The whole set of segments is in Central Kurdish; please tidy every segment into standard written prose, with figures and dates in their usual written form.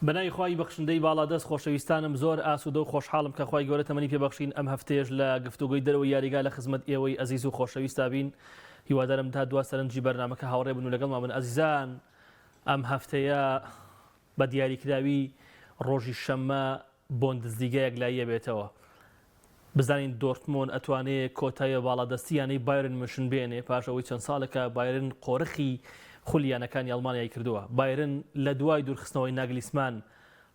بەنای خوای بەخشندەی باڵادەست خۆشەویستانم زۆر ئاسوودە و خۆشحاڵم کە خوای گەورە تەمەنی پێبەخشین ئەم هەفتەیەش لە گفتوگۆی دەرەوەی یاریگا لە خزمەت ئێوەی ئەزیز و خۆشەویستا بین. هیوادارم تا دوا سەرنجی بەرنامەکە هاوڕێ بن و لەگەڵمان بن. ئەزیزان، ئەم هەفتەیە بە دیاریکراوی ڕۆژی شەممە بۆندزلیگایەک لایە بێتەوە. بزانین دۆرتمۆند ئەتوانێت کۆتایە باڵادەستی یانەی بایرن مشن بێنێ پاش ئەوەی چەند ساڵێکە بایرن قۆرخی خولیانەکانی ئەڵمانیای کردووە. بایرن لە دوای دوورخستنەوەی ناگلیسمان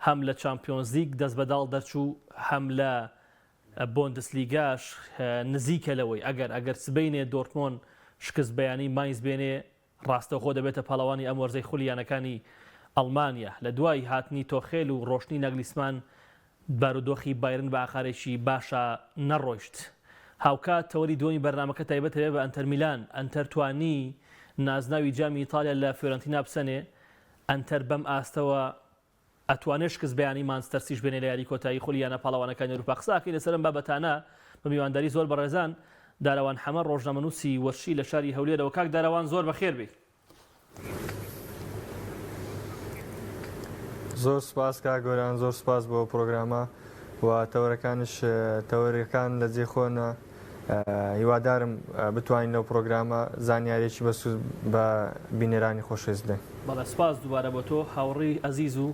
هەم لە چامپیۆنز لیگ دەست بەداڵ دەرچوو، هەم لە بۆندسلیگاش نزیکە لەوەی ئەگەر سبەینێ دۆرتمۆند شکست بەیانی ماینز بێنێ ڕاستەوخۆ دەبێتە پاڵەوانی ئەم وەرزەی خولیانەکانی ئەڵمانیا. لە دوای هاتنی تۆخێل و ڕۆشنی ناگلیسمان بارودۆخی بایرن بە ئاخارێکی باشە نەڕۆیشت. هاوکات تەوەری دومی بەرنامەکە تایبەتەوێ بە ئەنتەر میلان. ئەنتەر توانی نازناوی جامی ئیتالیا لە فیۆرنتینا بسەنێ. ئەنتەر بەم ئاستەوە ئەتوانێت شکست بەیانی مانچستەر سیش بێنێ لە یاری کۆتایی خولیانە پاڵەوانەکانی ئەوروپا. قساکەی لەسەرم بابەتانە بە میوانداری زۆر بەڕێزان داراوان حەمە ڕۆژنامەنووسی وەرشی لە شاری هەولێرەوە. کاک داراوان، زۆر بەخێر بێ. زۆر سپاس کاک گۆران، زۆر سپاس بۆ پرۆگرامە و تەورەکانش تەورەکان لە جێخۆنە. هیوادارم بتوانین لەو پرۆگرامە زانیارێکی بە بینێرانی خۆشەویست بدەین. بەڵێ، سپاس دووبارە بۆ تۆ هاوڕێی ئەزیز و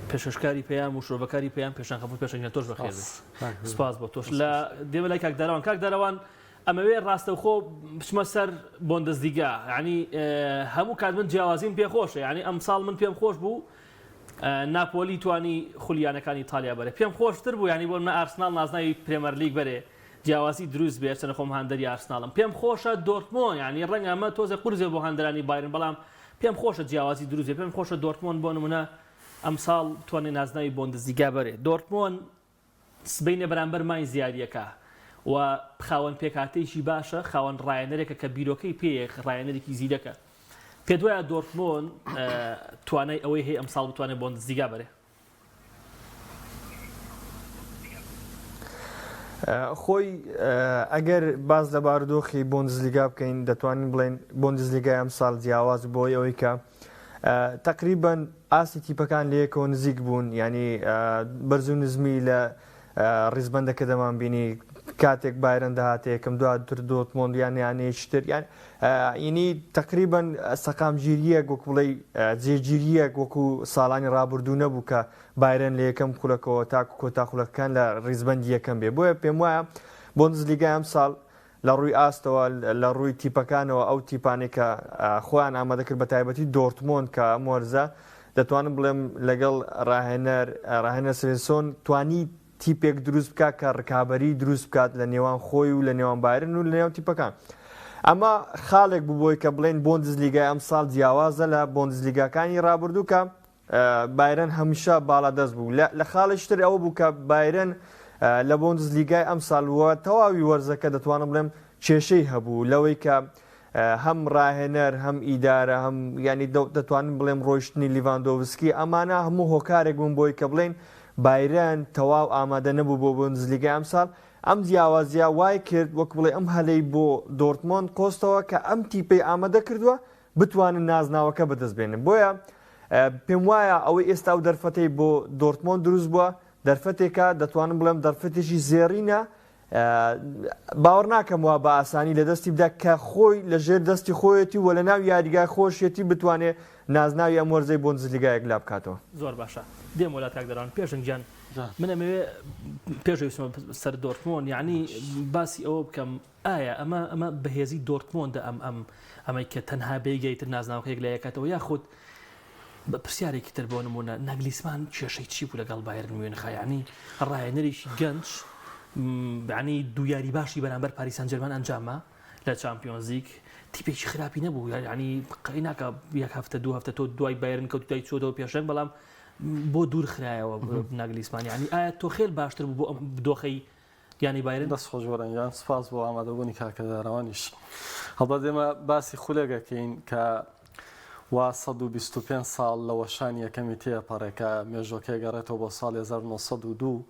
پێشکاری پێیان و شۆبەکاری پێیان پێشان خەفوت پێشنگە تۆش بەخێر بێ. سپاس بۆ تۆش. لە دێمە لای کاک داراوان. کاک داراوان، ئەمەوێ ڕاستەوخۆ بچمە سەر بۆندزلیگا. یعنی هەموو کات من جیاوازیم پێخۆشە، یعنی ئەم ساڵ من پێم خۆش بوو ناپۆلی توانی خولیانەکانی ئیتالیا بەرێ. پێم خۆشتر بوو، یعنی بۆ منە ئارسنال نازناوی پرێمەر لیگ بەرێ، جیاوازی دروست بێت. چەنە خۆم هەندەری ئارسناڵم. پێم خۆشە دۆرتمۆند، یعنی ڕەنگە ئەمە تۆزە قورزێ بۆ هەندەرانی بایرن، بەڵام پێم خۆشە جیاوازی دروست بێت. پێم خۆشە دۆرتمۆند بۆ نمونە ئەم ساڵ توانێت نازناوی بۆندزلیگا بەرێ. دۆرتمۆند سبەینە بەرامبەر ماینز یاریەکە و خاوەن پێکاتەیەکی باشە، خاوەن ڕایەنەرێکە کە بیرۆکەی پێیە، ڕایەنەرێکی زیرەکە. پێت وایە دۆرتمۆند توانای ئەوەی هەیە ئەم ساڵ بتوانێت بۆندزلیگا بەرێ؟ خۆی ئەگەر باز لە بارودۆخی بۆندزلیگا بکەین دەتوانین بڵێن بۆندزلیگای ئەم ساڵ جیاواز بۆی ئەوەی کە تقریباً ئاسی تیپەکان لەیەکەوە نزیک بوون. ینی بەرز و نزمی لە ڕیزبەندەکە دەمان بینی کاتێک بایرن دەهاتێ یەکەم دواتر دۆرتمۆند یانەیەکتر ینی تقریباً سەقامگیریەک وەکو بڵێ جێگیریەک وەکو ساڵانی ڕابردوو نەبوو کە بایرن لە یەکەم خولەکەەوە تاکو کۆتا خولەکەکان لە ڕیزبەندی یەکەم بێ. بۆیە پێم وایە بۆندزلیگای ئەم ساڵ لە ڕووی ئاستەوە لە ڕووی تیپەکانەوە ئەو تیپانێک کە خۆیان ئامادەکرد بە تایبەتی دۆرتمۆند کە مۆرزە دەتوانم بڵێم لەگەڵ ڕاهێنەر سڤێنسۆن توانی تیپێک دروست بکات کە ڕکابەری دروست بکات لە نێوان خۆی و لە نێوان بایرن و لە نێوان تیپەکان. ئەمە خاڵێک بووبووی کە بڵێن بۆندزلیگای ئەم ساڵ جیاوازە لە بۆندزلیگاکانی ڕابردوو کە بایرن هەمیشە باڵادەست بوو. لە خاڵیشتر ئەوە بوو کە بایرن لە بۆندزلیگای ئەم ساڵوە تەواوی وەرزەکە دەتوانم بڵێم کێشەی هەبوو لەوەی کە هەم ڕاهێنەر هەم ئیدارە هەم ینی دەتوانین بڵێم ڕۆیشتنی لیڤاندۆڤسکی ئەمانە هەموو هۆکارێک بوون بۆی کە بڵێن بایرن تەواو ئامادە نەبوو بۆ بۆندزلیگای ئەم ساڵ. ئەم جیاوازیە وای کرد وەک بڵێ ئەم هەلەی بۆ دۆرتمۆند قۆستەوە کە ئەم تیپەی ئامادە کردووە بتوانن نازناوەکە بەدەست بێنن. بۆیە پێم وایە ئەوەی ئێستا و دەرفەتەی بۆ دۆرتمۆند دروست بووە دەرفەتێکە دەتوانم بڵێم دەرفەتێکی زێڕینە. باوەڕ ناکەم وا بە ئاسانی لە دەستی بدا کە خۆی لە ژێر دەستی خۆیەتی و لە ناو یاریگای خۆشیەتی بتوانێت نازناوی ئەم وەرزەی بۆندزلیگایەک لا بکاتەوە. زۆر باشە. دێم وڵات کاک دەراوان. پێشنگیان من ئەمەوێ پێشویستمە سەر دۆرتمۆند، یعنی باسی ئەوە بکەم ئایا ئەمە بەهێزی دۆرتمۆندە ئەمەی کە تەنها بێگەیتر نازناوەکەیەک لە یەکاتەوە، یاخود بە پرسیارێکی تر بۆ نمونە ناگلیسمان کێشەی چی بوو لەگەڵ بایرن موێنخا؟ یعنی ڕایەنەرێکی گەنج، یعنی دوو یاری باشی بەرامبەر پاریس سەن ژەرمان ئەنجامە لە چامپیۆنز لیگ، تیپێکی خراپی نەبوو. یعنی قەی ناکە یەک هەفتە دوو هەفتە تۆ دوای بایرن کەوتای چۆتەوە پێشەنگ، بەڵام بۆ دوور خرایەوە ناگلیسمان. یعنی ئایا تۆخێل باشتر بوو بۆ بدۆخەی یانی بایرن؟ دەست خۆشوەرەنجان سپاس بۆ ئامادەبوونی کاکە داراوانیش. هەڵبەت ئێمە باسی خولێگەکەین کە وا 125 ساڵ لە وەشانی یەکەمی تێپەڕێکە مێژۆکەی گەڕێتەوە بۆ ساڵی 1902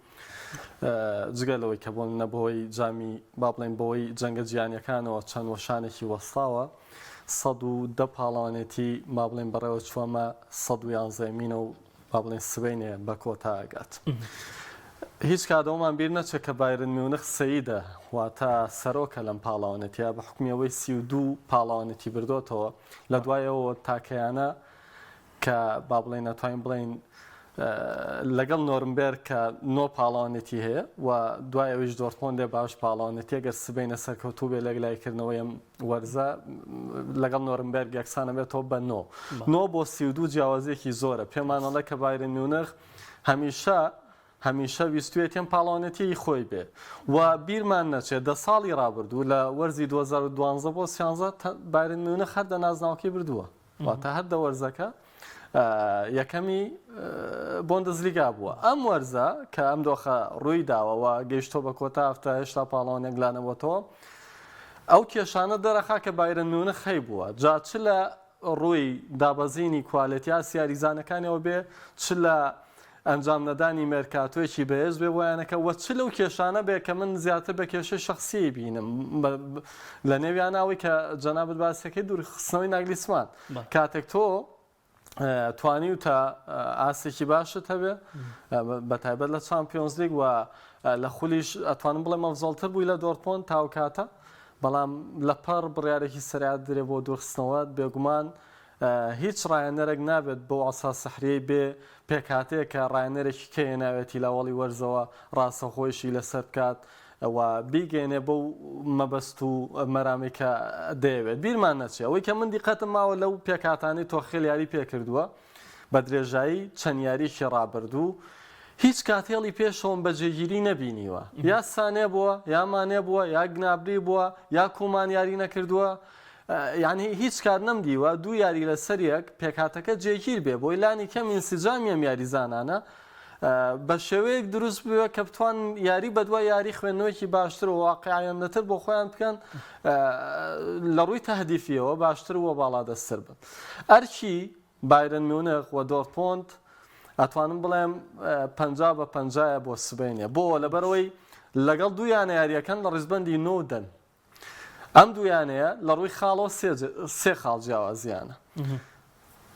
جگەلەوەی کە بۆن نەبەوەی جامی با بڵێن بەوەی جەنگە جیهانیەکانەوە چەند وەشانێکی وەستاوە 110 پاڵەوانێتی ما بڵێن بەڕێوە چوەمە 111مینە و با بڵێن سبەینێ بە کۆتاگات. هیچ کاتەوەمان بیر نەچێت کە بایرن میونخ سەیدە واتە سەرۆکە لەم پاڵاوانەتیە بە حکمیەوەی 32 پاڵاوانەتی بردوتەوە لە دوایەوە تاکەیانە کە با بڵێن نەتوانین بڵێن لەگەڵ نۆرمبێر کە 9 پاڵاوانەتی هەیە و دوایەوەیش دۆرتمۆندێ باش پاڵاوانەتی ئەگەر سبەینە سەرکەوتوو بێ لە لایکردنەوەی ئەم وەرزە لەگەڵ نۆرمبێرگ یەکسانە بێتەوە بە 9 بۆ 32 جیاوازێکی زۆرە پێمانەڵە کە بایرن میونخ هەمیشە ویستوێتیان پاڵاوانەتی خۆی بێ و بیرمان نەچێت 10 ساڵی ڕابردوو لە وەرزی 2012 بۆ 13 بایرن میونخ هەر دەنازناوەکەی بردووە واتە هەر دە وەرزەکە یەکەمی بۆندزلیگا بووە ئەم وەرزە کە ئەم دۆخە ڕووی داوەوە گەیشتۆ بە کۆتا هەفتە هێشتا پاڵاوانێک لانەوەتەوە ئەو کێشانە دەرەخا کە بایرن میونخ خەی بووە جا چ لە ڕووی دابەزینی کوالێتیا سیاریزانەکانەوە بێ چ لە ئەنجام نەدانی مێرکاتۆیەکی بەهێز بێ وایەنەکە وە چ لەو کێشانە بێ کە من زیاتر بە کێشەی شخصی بینم لە نێویاناوی کە جەنابەت باسەکەی دوورخستنەوەی ناگلیسمان کاتێک تۆ توانی و تا ئاسێکی باشت هەبێ بە تایبەت لە چامپیۆنز لیگ و لە خولیش ئەتوانم بڵێ مەفزەڵتر بووی لە دۆرتمۆند تاوکاتە بەڵام لەپەر بڕیارێکی سەرعات درێ بۆ دوورخستنەوە بێگومان هیچ ڕایەنەرێک نابێت بۆ ئاسا سەحریەی بێ پێکاتەیە کە ڕایەنەرێکی کەیە ناوێتی لەوەڵی وەرزەوە ڕاستەخۆیشی لەسەر بکات و بیگەێنێ بەو مەبەست و مەرامێکە دەیەوێت بیرمان نەچێت ئەوەی کە من دیقەتم ماوە لەو پێکاتانی تۆخێل یاری پێکردووە بە درێژایی چەند یاریشی ڕابردوو هیچ کاتێڵی پێشەوەم بە جێگیری نەبینیوە یا سانێ بووە یا مانێ بووە یا گنابری بووە یا کومان یاری نەکردووە یعنی هیچ کار نەمدیوە دوو یاری لەسەر یەک پێکاتەکە جێگیر بێ بۆی لانی کەم ئینسیجامیەم یاریزانانە بە شێوەیەک دروست بووە کە بتوان یاری بە دوای یاری خوێندنەوەیکی باشتر و واقعیانەتر بۆ خۆیان بکەن لە ڕووی تەهدیفیەوە باشتر وە باڵا دەستر بن ئەرکی بایرن میونخ و دۆرتمۆند ئەتوانم بڵێم 50 بە 50 بۆ سبەینێ بۆ لەبەرەوەی لەگەڵ دوویانە یاریەکان لە ڕیزبەندی 9 دەن ئەم دوویانەیە لە ڕووی خاڵەوە سێ خاڵ جیاوازیانە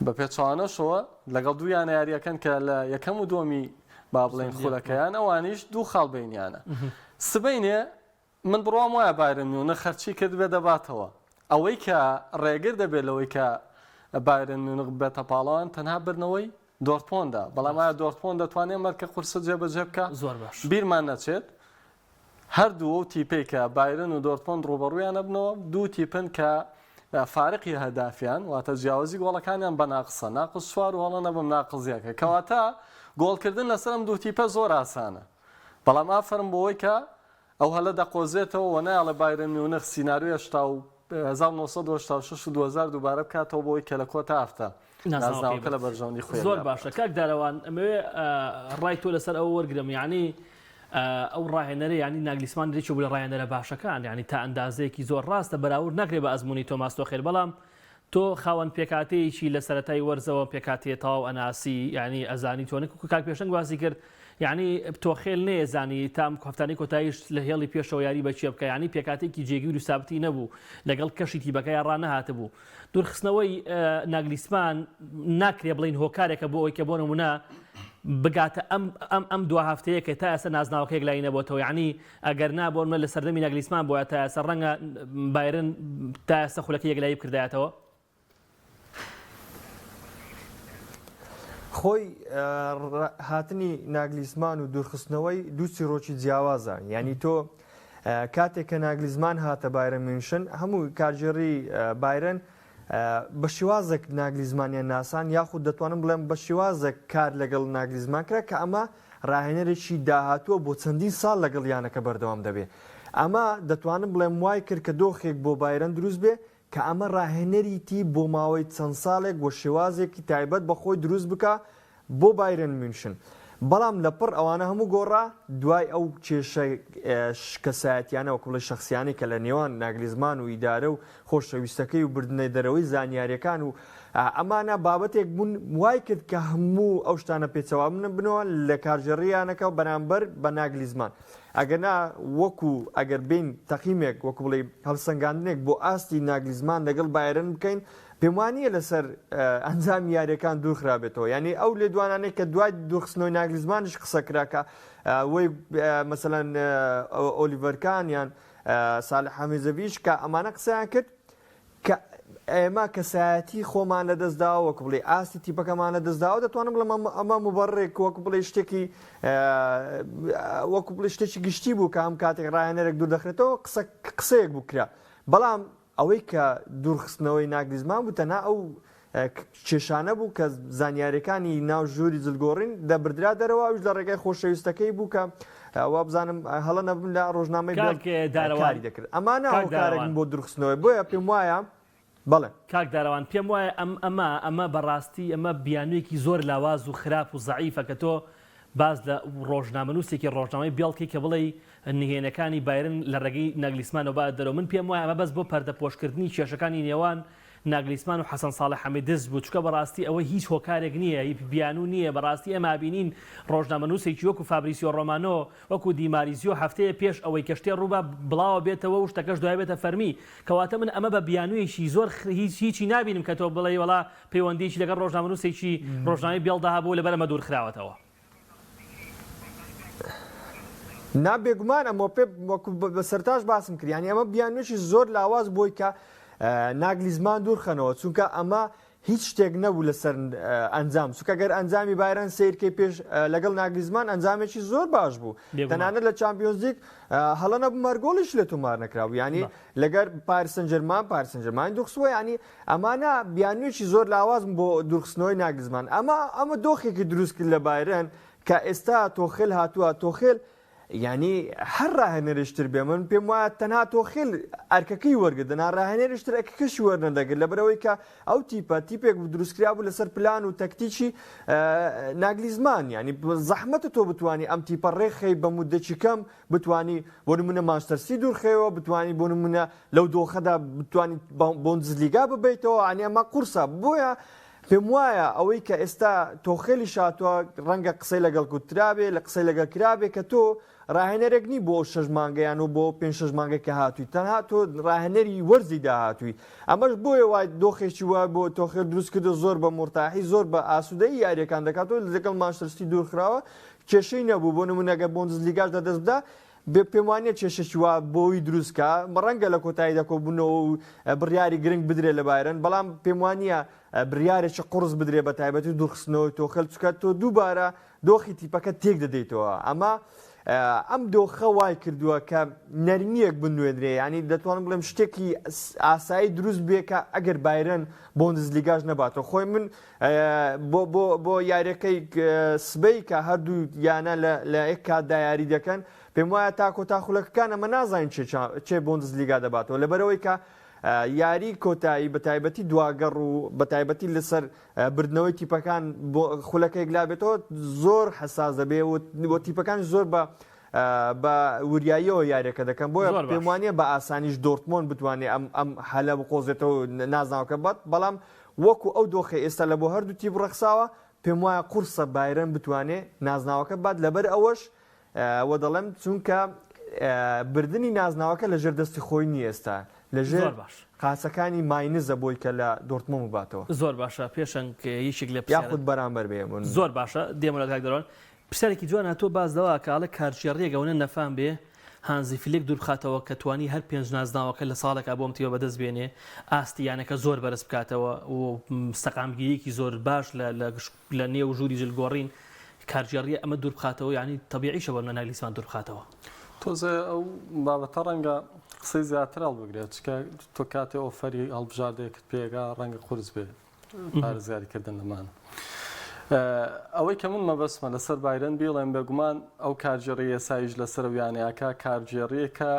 بە پێچوانەشەوە لەگەڵ دوویانە یاریەکەن کە لە یەکەم و دۆمی با بڵێن خولەکەیان ئەوانیش دوو خاڵ بینیانە سبەینێ من بڕوام وایە بایرن میونخ خەرچی کرد بێ دەباتەوە ئەوەی کە ڕێگر دەبێت لەوەی کە بایرن میونخ بێتە پاڵەوان تەنها برنەوەی دۆرتمۆندا بەڵام ئایا دۆرتمۆند دەتوانێت مەرکە قورسە جێبەجێ بکە زۆر باش بیرمان نەچێت هەردوو ئەو تیپەی کە بایرن و دۆرتمۆند ڕوبەڕوویان بنەوە دوو تیپن کە فارقی هەدافیان واتە جیاوازی گۆڵەکانیان بە ناقسە ناقص چوار و هەڵە نەبم ناقزیەکە کەواتە گۆڵکردن لەسەرم دوو تیپە زۆر ئاسانە بەڵام ئافرم بۆەوەی کە ئەو هەلە دەقۆزێتەوە و نایڵە بایرن میونخ سیناریۆ 1986 و 2000 دووبارە بکاتەوە بۆی کە لە کۆتا هەفتە نازناوەکە لە بەرژەوندی خۆی زۆر باشە کاک دارەوان ئەمەوێ ڕای تۆ لەسەر ئەو وەرگرم یعنی ئەو ڕاهێنەرە ینی ناگلیسمان دێکی بوو لە ڕایەنەرە باشەکان ینی تا ئەندازەیەکی زۆر ڕاستە بەراورد نەکرێ بە ئەزمموی تۆماس تۆخێل بەڵام تۆ خاوەن پێکاتەیەکی لە سەرەتای وەرزەوە پێکاتێ تاو ئەناسی ینی ئەزانی تۆنێک و کاک پێشنگ واسی کرد یعنی تۆخێل نێزانی تام هەفتانی کۆتاییش لە هێڵی پێشەوە یاری بەچێ بکە ینی پێکاتێکی جێگیر و سابتی نەبوو لەگەڵ کەشی تیبەکەی ڕانەهاتە بوو دوورخستنەوەی ناگلیسمان ناکرێ بڵین هۆکارێکە بۆ ئەوی کە بۆ نمونە بگاتە ئەم دو هەفتەیە کە تا ئێستا نازناوەکەیەک لای نەبووەتەوە یعنی ئەگەر نابۆمە لە سەردەمی ناگلیسمان بۆە تا ئێستا ڕەنگە بایرن تا ئێستا خولەکە یەکلایی بکردایەتەوە خۆی هاتنی ناگلیسمان و دوورخستنەوەی دوو چیرۆکی جیاوازە یعنی تۆ کاتێک کە ناگلیزمان هاتە بایرن میونشن هەموو کارژێڕی بایرن بە شێوازێک ناگلیزمانیان ناسان یاخود دەتوانم بڵێم بە شێوازێک کار لەگەڵ ناگلیزمان کرا کە ئەمە ڕاهێنەرێکی داهاتووە بۆ چەندین ساڵ لەگەڵ یانەکە بەردەوام دەبێت ئەمە دەتوانم بڵێم وای کرد کە دۆخێک بۆ بایرن دروست بێ کە ئەمە ڕاهێنەریتی بۆ ماوەی چەند ساڵێک بۆ شێوازێکی تایبەت بە خۆی دروست بکە بۆ بایرن میونشن بەڵام لەپڕ ئەوانە هەموو گۆڕا دوای ئەو کێشە کەسایەتیانەوە کوڵی شخصیانی کە لە نێوان ناگلیزمان و ئیدارە و خۆشەویستەکەی و بردنەی دەرەوەی زانیاریەکان و ئەمانە بابەتێک بوون وای کرد کە هەموو ئەو شتانە پێچەوا بنەوە لە کارژێڕیانەکە و بەرامبەر بە ناگلیزمان ئەگەنا وەکو ئەگەر بین تەقیمێک وەکو بڵێ هەڵسەنگاندنێک بۆ ئاستی ناگلیزمان لەگەڵ بایرن بکەین پێم وانییە لەسەر ئەنجام یاریەکان دوورخرابێتەوە یعنی ئەو لێدوانانەی کە دوای دوورخستنەوەی ناگلیزمانش قسە کراکە وەی مەسەلەن ئۆلیڤەرکان یان ساڵح حەمیزەڤیچ کە ئەمانە قسەیان کرد کە ئێمە کەسایەتی خۆمان لە دەستداوە وەکو بڵێ ئاستی تیپەکەمان لە دەستداوە دەتوانم بڵێم ئەمە مبەڕێک وەکو بڵێ شتێکی وەکو بڵێ شتێکی گشتی بوو کە ئەم کاتێک ڕاهێنەرێک دوور دەخرێتەوە قسەیەک بوو کرا بەڵام ئەوەی کە دوورخستنەوەی ناگلیزمان بوو تەنها ئەو کێشانە بوو کە زانیاریەکانی ناو ژووری جلگۆڕین دەبردرا دەرەوە ئەوش لە ڕێگای خۆشەویستەکەی بوو کە وا بزانم هەڵە نەبم لە ڕۆژنامەی دارواری دەکرد ئەمانە هاوکارێک بۆ دوورخستنەوەی بۆیە پێم وایە بەڵێ کاک داروان پێم وایە ئەمە بەڕاستی ئەمە بیانوویەکی زۆر لاواز و خراپ و زەعیفە کە تۆ باز لە ڕۆژنامەنووسێکی ڕۆژنامەی بێڵکی کە بڵێ نهێنەکانی بایرن لە ڕێگەی ناگلیسمانەوە با دەرەوە من پێم وایە ئەمە بەس بۆ پەردەپۆشکردنی کێشەکانی نێوان ناگلیسمان و حەسەن ساڵح حەمیدز بوو چکە بەڕاستی ئەوە هیچ هۆکارێک نییە بیانوو نییە بەڕاستی ئەمە بینین ڕۆژنامەنووسێکی وەکو فابریسیۆ ڕۆمانۆ وەکو دیماریزیۆ هەفتەیە پێش ئەوەی کە شتێ ڕووبە بڵاوە بێتەوە و شتەکەش دوای بێتە فەرمی کەواتە من ئەمە بە بیانوویەکی زۆر هیچی نابینم کە تۆ بڵێ وڵا پەیوەندیی لەگەڵ ڕۆژنامەنووسێکی ڕۆژنامەی بێڵدا هەبوو لەبەر ئەمە دوورخراوەتەوە نابێگومان ئەمە پێ بە سەرتاش باسم کرد یعنی ئەمە بیانوێکی زۆر لاواز بۆی کە ناگلیزمان دوورخەنەوە چونکە ئەمە هیچ شتێک نەبوو لەسەر ئەنجام چونکە گەر ئەنجامی بایران سیرکەی پێش لەگەڵ ناگلیزمان ئەنجامێکی زۆر باش بوو تەنانەت لە چامپیۆنز لیگ هەڵە نەبوو مەرگۆڵیش لە تۆمار نەکراوە ینی لەگەر پاریس سەن ژەرمان دوورخستووە ینی ئەمانە بیانوێکی زۆر لاواز بۆ دوورخستنەوەی ناگلیزمان ئەمە دۆخێکی دروست کرد لە بایرن کە ئێستا تۆخێل هاتووە تۆخێل ینی هەر ڕاهێنەرشتر بێ من پێم وایە تەنها تۆخێل ئەرکەکەی وەرگدنا ڕاهێنەرشتر ئەرکەکەشی وەرنەدەگرت لەبەرەوەی کە ئەو تیپێک دروستکرا بوو لەسەر پلان و تەکتیکی ناگلیزمان ینی زەحمەتە تۆ بتوانانی ئەم تیپە ڕێخەی بە مودەی کەم بتانی بۆ نمونە مانچستەر دوورخەوە بتانی بۆ نمونە لەو دۆخەدا بتانی بۆندزلیگا ببیتەوە ئەنی ئەمە قورسە بۆیە پێم وایە ئەوەی کە ئێستا تۆخێلی شاتووە ڕەنگە قسەی لەگەڵ کوترابێ لە قسەی لەگەڵ کرابێ کە تۆ ڕاهێنەرێک نی بۆ 6 مانگەیان و بۆ 5 مانگە کە هاتووی تەنها تۆ ڕاهێنەری وەرزی داهاتووی ئەمەش بۆیە وای دۆخێکی وای بۆ تۆخێل دروست کردو زۆر بە مرتاحی زۆر بە ئاسوودەی یاریەکان دەکاتەوە لەگەڵ مانچستەر دوورخراوە کێشەی نەبوو بۆ نمونەگە بۆندزلیگاش دەدەست بدا پێم وانیە کێشەی وا بۆی دروستکە ڕەنگە لە کۆتایی دەکۆبوونەوە و بڕیاری گرنگ بدرێ لە بایرن بەڵام پێم وانیە بڕیارێکی قورس بدرێ بە تایبەتی دوورخستنەوەی تۆخەل چکە تۆ دووبارە دۆخی تیپەکە تێک دەدەیتەوە ئەمە ئەم دۆخە وای کردووە کە نەرمیەک بنوێنرێ ینی دەتوانم بڵێم شتێکی ئاسایی دروست بێ کە ئەگەر بایرن بۆندزلیگاش نەباتەوە خۆی من بۆ یاریەکەی سبەی کە هەردوو یانە لە یەک کاتدا یاری دەکەن پێم وایە تاکۆتاخولەکەکان ئەمە نازانین چێ بۆندزلیگا دەباتەوە لەبەرەوەی کە یاری کۆتایی بە تایبەتی دواگەڕ و بە تایبەتی لەسەر بردنەوەی تیپەکان خولەکەی گلابێتەوە زۆر حساس دەبێ و بۆ تیپەکان زۆر بە وریاییەوە یاریەکە دەکەن بۆیە پێم وانیە بە ئاسانیش دۆرتمۆن بتوانێت ئەم هەلە بقۆزێتەوە نازناوکە بات بەڵام وەکو ئەو دۆخی ئێستا لە بۆ هەردوو تیپ ڕەخساوە پێم وایە قورسە بایرن بتوانێت نازناوەکە بات لەبەر ئەوەش وە دەڵێم چونکە بردننی نازناوەکە لە ژێر دەستی خۆی نیە ئێستا لەژێر قاسەکانی ماینزە بۆی کە لە دۆرتمۆن باتەوە زۆر باشە پێشنگ یەکێک لە یاخود بەرامبەر بێ زۆر باشە دێمە لە کاک دەڕۆن پرسیارێکی جوان هاتووە باز دەوا کاڵە کارژێڕیەکەونە نەفام بێ هانزی فلێک دوور بخاتەوە کە توانی هەر پێنج نازناوەکە لە ساڵێکا بۆم تیوە بەدەست بێنێ ئاستیانەکە زۆر بەرز بکاتەوە و سەقامگیریەکی زۆر باش لە نێو ژووری جلگۆڕین کارژێڕیە ئەمە دوور بخاتەوە یعنی تەبیعیشە بۆ ناگلیسمان دوور بخاتەوە تۆزە ئەو بابەتە ڕەنگە قسەی زیاتر هەڵبگرێت چکە تۆ کاتێ ئۆفەری هەڵبژاردەیەکت پێگا ڕەنگە قورس بێ پارێزگاریکردن لەمانە ئەوەی کە من مەبەسمە لەسەر بایرن بیڵێن بێگومان ئەو کارژێڕی ئێسایش لەسەر ویانەیەکە کارژێڕیەکە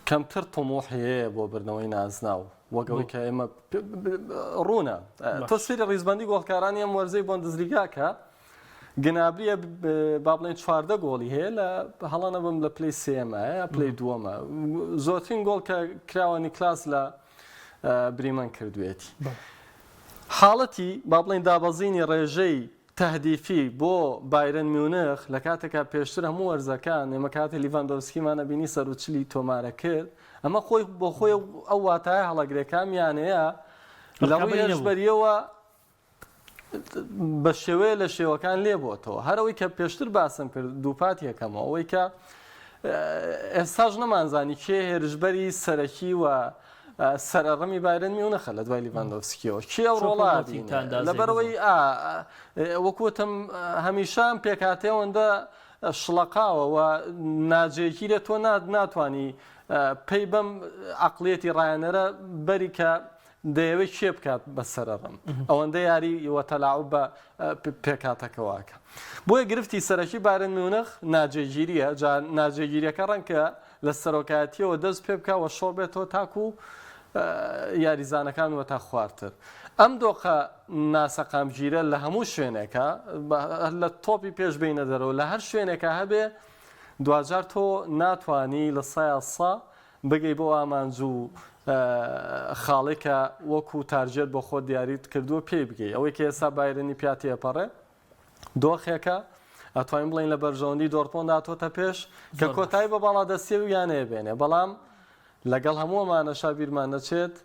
کەمتر تۆمۆحەیە بۆ بردنەوەی نازناو وەگەوەی کە ئێمە ڕوونە تۆ سری ڕیزبەندی گۆڵکارانی ئەم وەرزەی بۆندزلیگاکە گنابریە با بڵێن 14 گۆڵی هەیە لە هەڵانە بم لە پلەی سێمە پلەی دووەمە زۆرترین گۆڵ کە کراوە نیکلاس لە بریمەن کردوێتی حاڵەتی با بڵێن دابەزینی ڕێژەی تهدیفی بۆ بایرن میونخ لە کاتێکا پێشتر هەموو وەرزەکان ئێمە کاتی لیڤاندۆڤسکیمانە بینی سەرچلی تۆمارە کرد ئەمە خۆی بۆ خۆی ئەو واتایە هەڵەگرێکامیانەیە لەڕووی هێرشبەریەوە بە شێوەیە لە شێوەکان لێبووەتەوە هەرەوەی کە پێشتر باسم کرد دووپات یەکەمەوە ئەوەی کە ئێستاش نەمانزانی کێ هێرشبەری سەرەکی و سەرڕەمی بایرن میونخە لە دوای لیڤاندۆڤسکیەوە کێ ئەو ڕۆڵاتی لەبەرەوەی وەکوتم هەمیشان پێکاتێوەندە شڵەقاوە و ناجێکی لە تۆ ناتوانی پێی بەم عەقڵیەتی ڕایەنەرە بەری کە دەیەوێت شێ بکات بە سەرڕەم ئەوەندە یاری وەتەلاعوب بە پێکاتەکەواکە بۆیە گرفتی سەرەکی بایرن میونخ ناجێگیریە ناجێگیریەکە ڕەنکە لە سەرۆکایەتیەوە دەست پێ بکە و شۆڕ بێتەوە تاکو و یاریزانەکان وە تا خواردتر ئەم دۆخە ناسەقامگیرە لە هەموو شوێنێکە لە تۆپی پێش بینە دەرەوە لە هەر شوێنێکە هەبێ دوجار تۆ ناتوانی لە سایاسا بگەی بۆ ئامانجوو خاڵێکە وەکو تارجێت بۆ خۆ دیاریت کردووە پێی بگەی ئەوەی کە ئێستا بایرنی پیاتیەپەڕێ دۆخێکە ئەتوانین بڵین لە بەرژەوەندی دۆرتمۆند هاتۆتە پێش کە کۆتایی بە باڵا دەستێ و یانەیە بێنێ بەڵام لەگەڵ هەمووەمانە شابیرمان نەچێت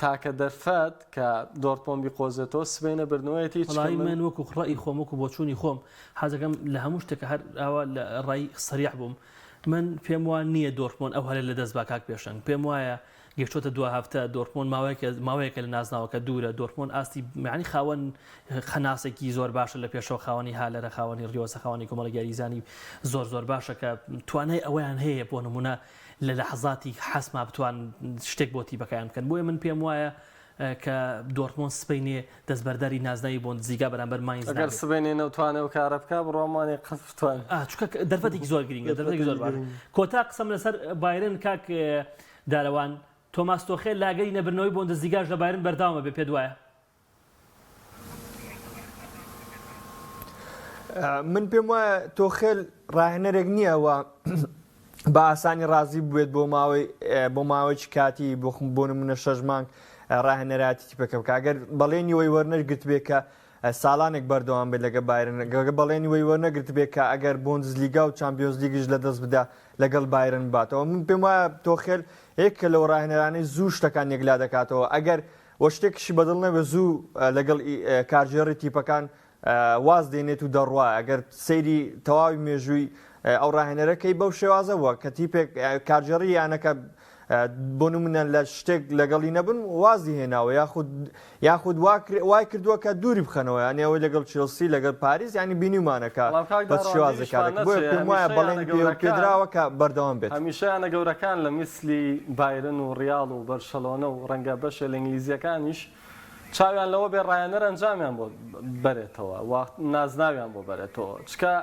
تاکە دەرفەت کە دۆرتمۆند بیقۆزێتەوە سبەینە بردنەوەیەتی من وەکو ڕای خۆم وەکو بۆچوونی خۆم حەزەکەم لە هەموو شتێکە هەر ئەوە لە ڕای سەریح بووم من پێم وان نییە دۆرتمۆند ئەو هەلە لە دەست با کاک پێشنگ پێم وایە گەشتۆتە دو هەفتە دۆرتمۆند ماوەیەکە لە نازناوەکە دوورە دۆرتمۆند ئاستی معنی خاوەن خەناسێکی زۆر باشە لە پێشەوە خاوەنی هالەرە خاوەنی ڕیۆسە خاوەنی کۆمەڵە یاریزانی زۆر باشە کە توانای ئەویان هەیە بۆ نمونە لە لەحظاتی حەسما بتوان شتێک بۆ تیپەکەیان بکەن بۆیە من پێم وایە کە دۆرتمۆند سپەینێ دەستبەرداری نازناوی بۆندزیگا بەرامبەر ماینز ئەگەر سبەینێ نەوتوانێ و کارە بکە بڕۆمانی قەت بتوان چونکە دەرفەتێکی زۆر گرینگە دەرفەتێکی زۆر باش کۆتا قسەم لەسەر بایرن کاک داروان تۆماس تۆخێل لاگەری نەبرنەوەی بۆندزیگاش لە بایرن بەرداوامە بێ پێت وایە من پێم وایە تۆخێل ڕاهێنەرێک نییەوە بە ئاسانی ڕازی بێت بۆ ماوەیەکی کاتی بۆ نمونە 6 مانگ ڕاهێنەراتی تیپەکە بکە ئەگەر بەڵێنی وەی وەرنەگرت بێت کە ساڵانێک بەردەوام بێت لەگە بایرن گەگە بەڵێنی وەی وەرنەگرت بێت کە ئەگەر بۆندزلیگا و چامپیۆنز لیگش لە دەست بدا لەگەڵ بایرن باتەوە من پێم وایە تۆخێل یەکە لەو ڕاهێنەرانەی زوو شتەکان یەکلا دەکاتەوە ئەگەر وە شتێکشی بەدڵ نەبێ زوو لەگەڵ کارژێڕی تیپەکان واز دێنێت و دەڕوایە ئەگەر سەیری تەواوی مێژووی ئەو ڕاهێنەرەکەی بەو شێوازەوە کە تیپێک کارژێڕی یانەکە بۆ نمونە لە شتێک لەگەڵی نەبن وازی هێناوە یاخود وای کردووە کە دووری بخەنەوە یانی ئەوەی لەگەڵ چێلسی لەگەڵ پاریس ینی بینیمانەکە بە شێوازەکە بۆیە پێم وایە بەڵێن پێدراوە کە بەردەوام بێت هەمیشەیانە گەورەکان لە میسلی بایرن و ڕیاڵ و بەرشەلۆنە و ڕەنگە بەشە لە ئینگلیزیەکانیش چاویان لەوە بێ ڕایەنەر ئەنجامیان بۆ بەرێتەوە نازناویان بۆ بەرێتەوە چکە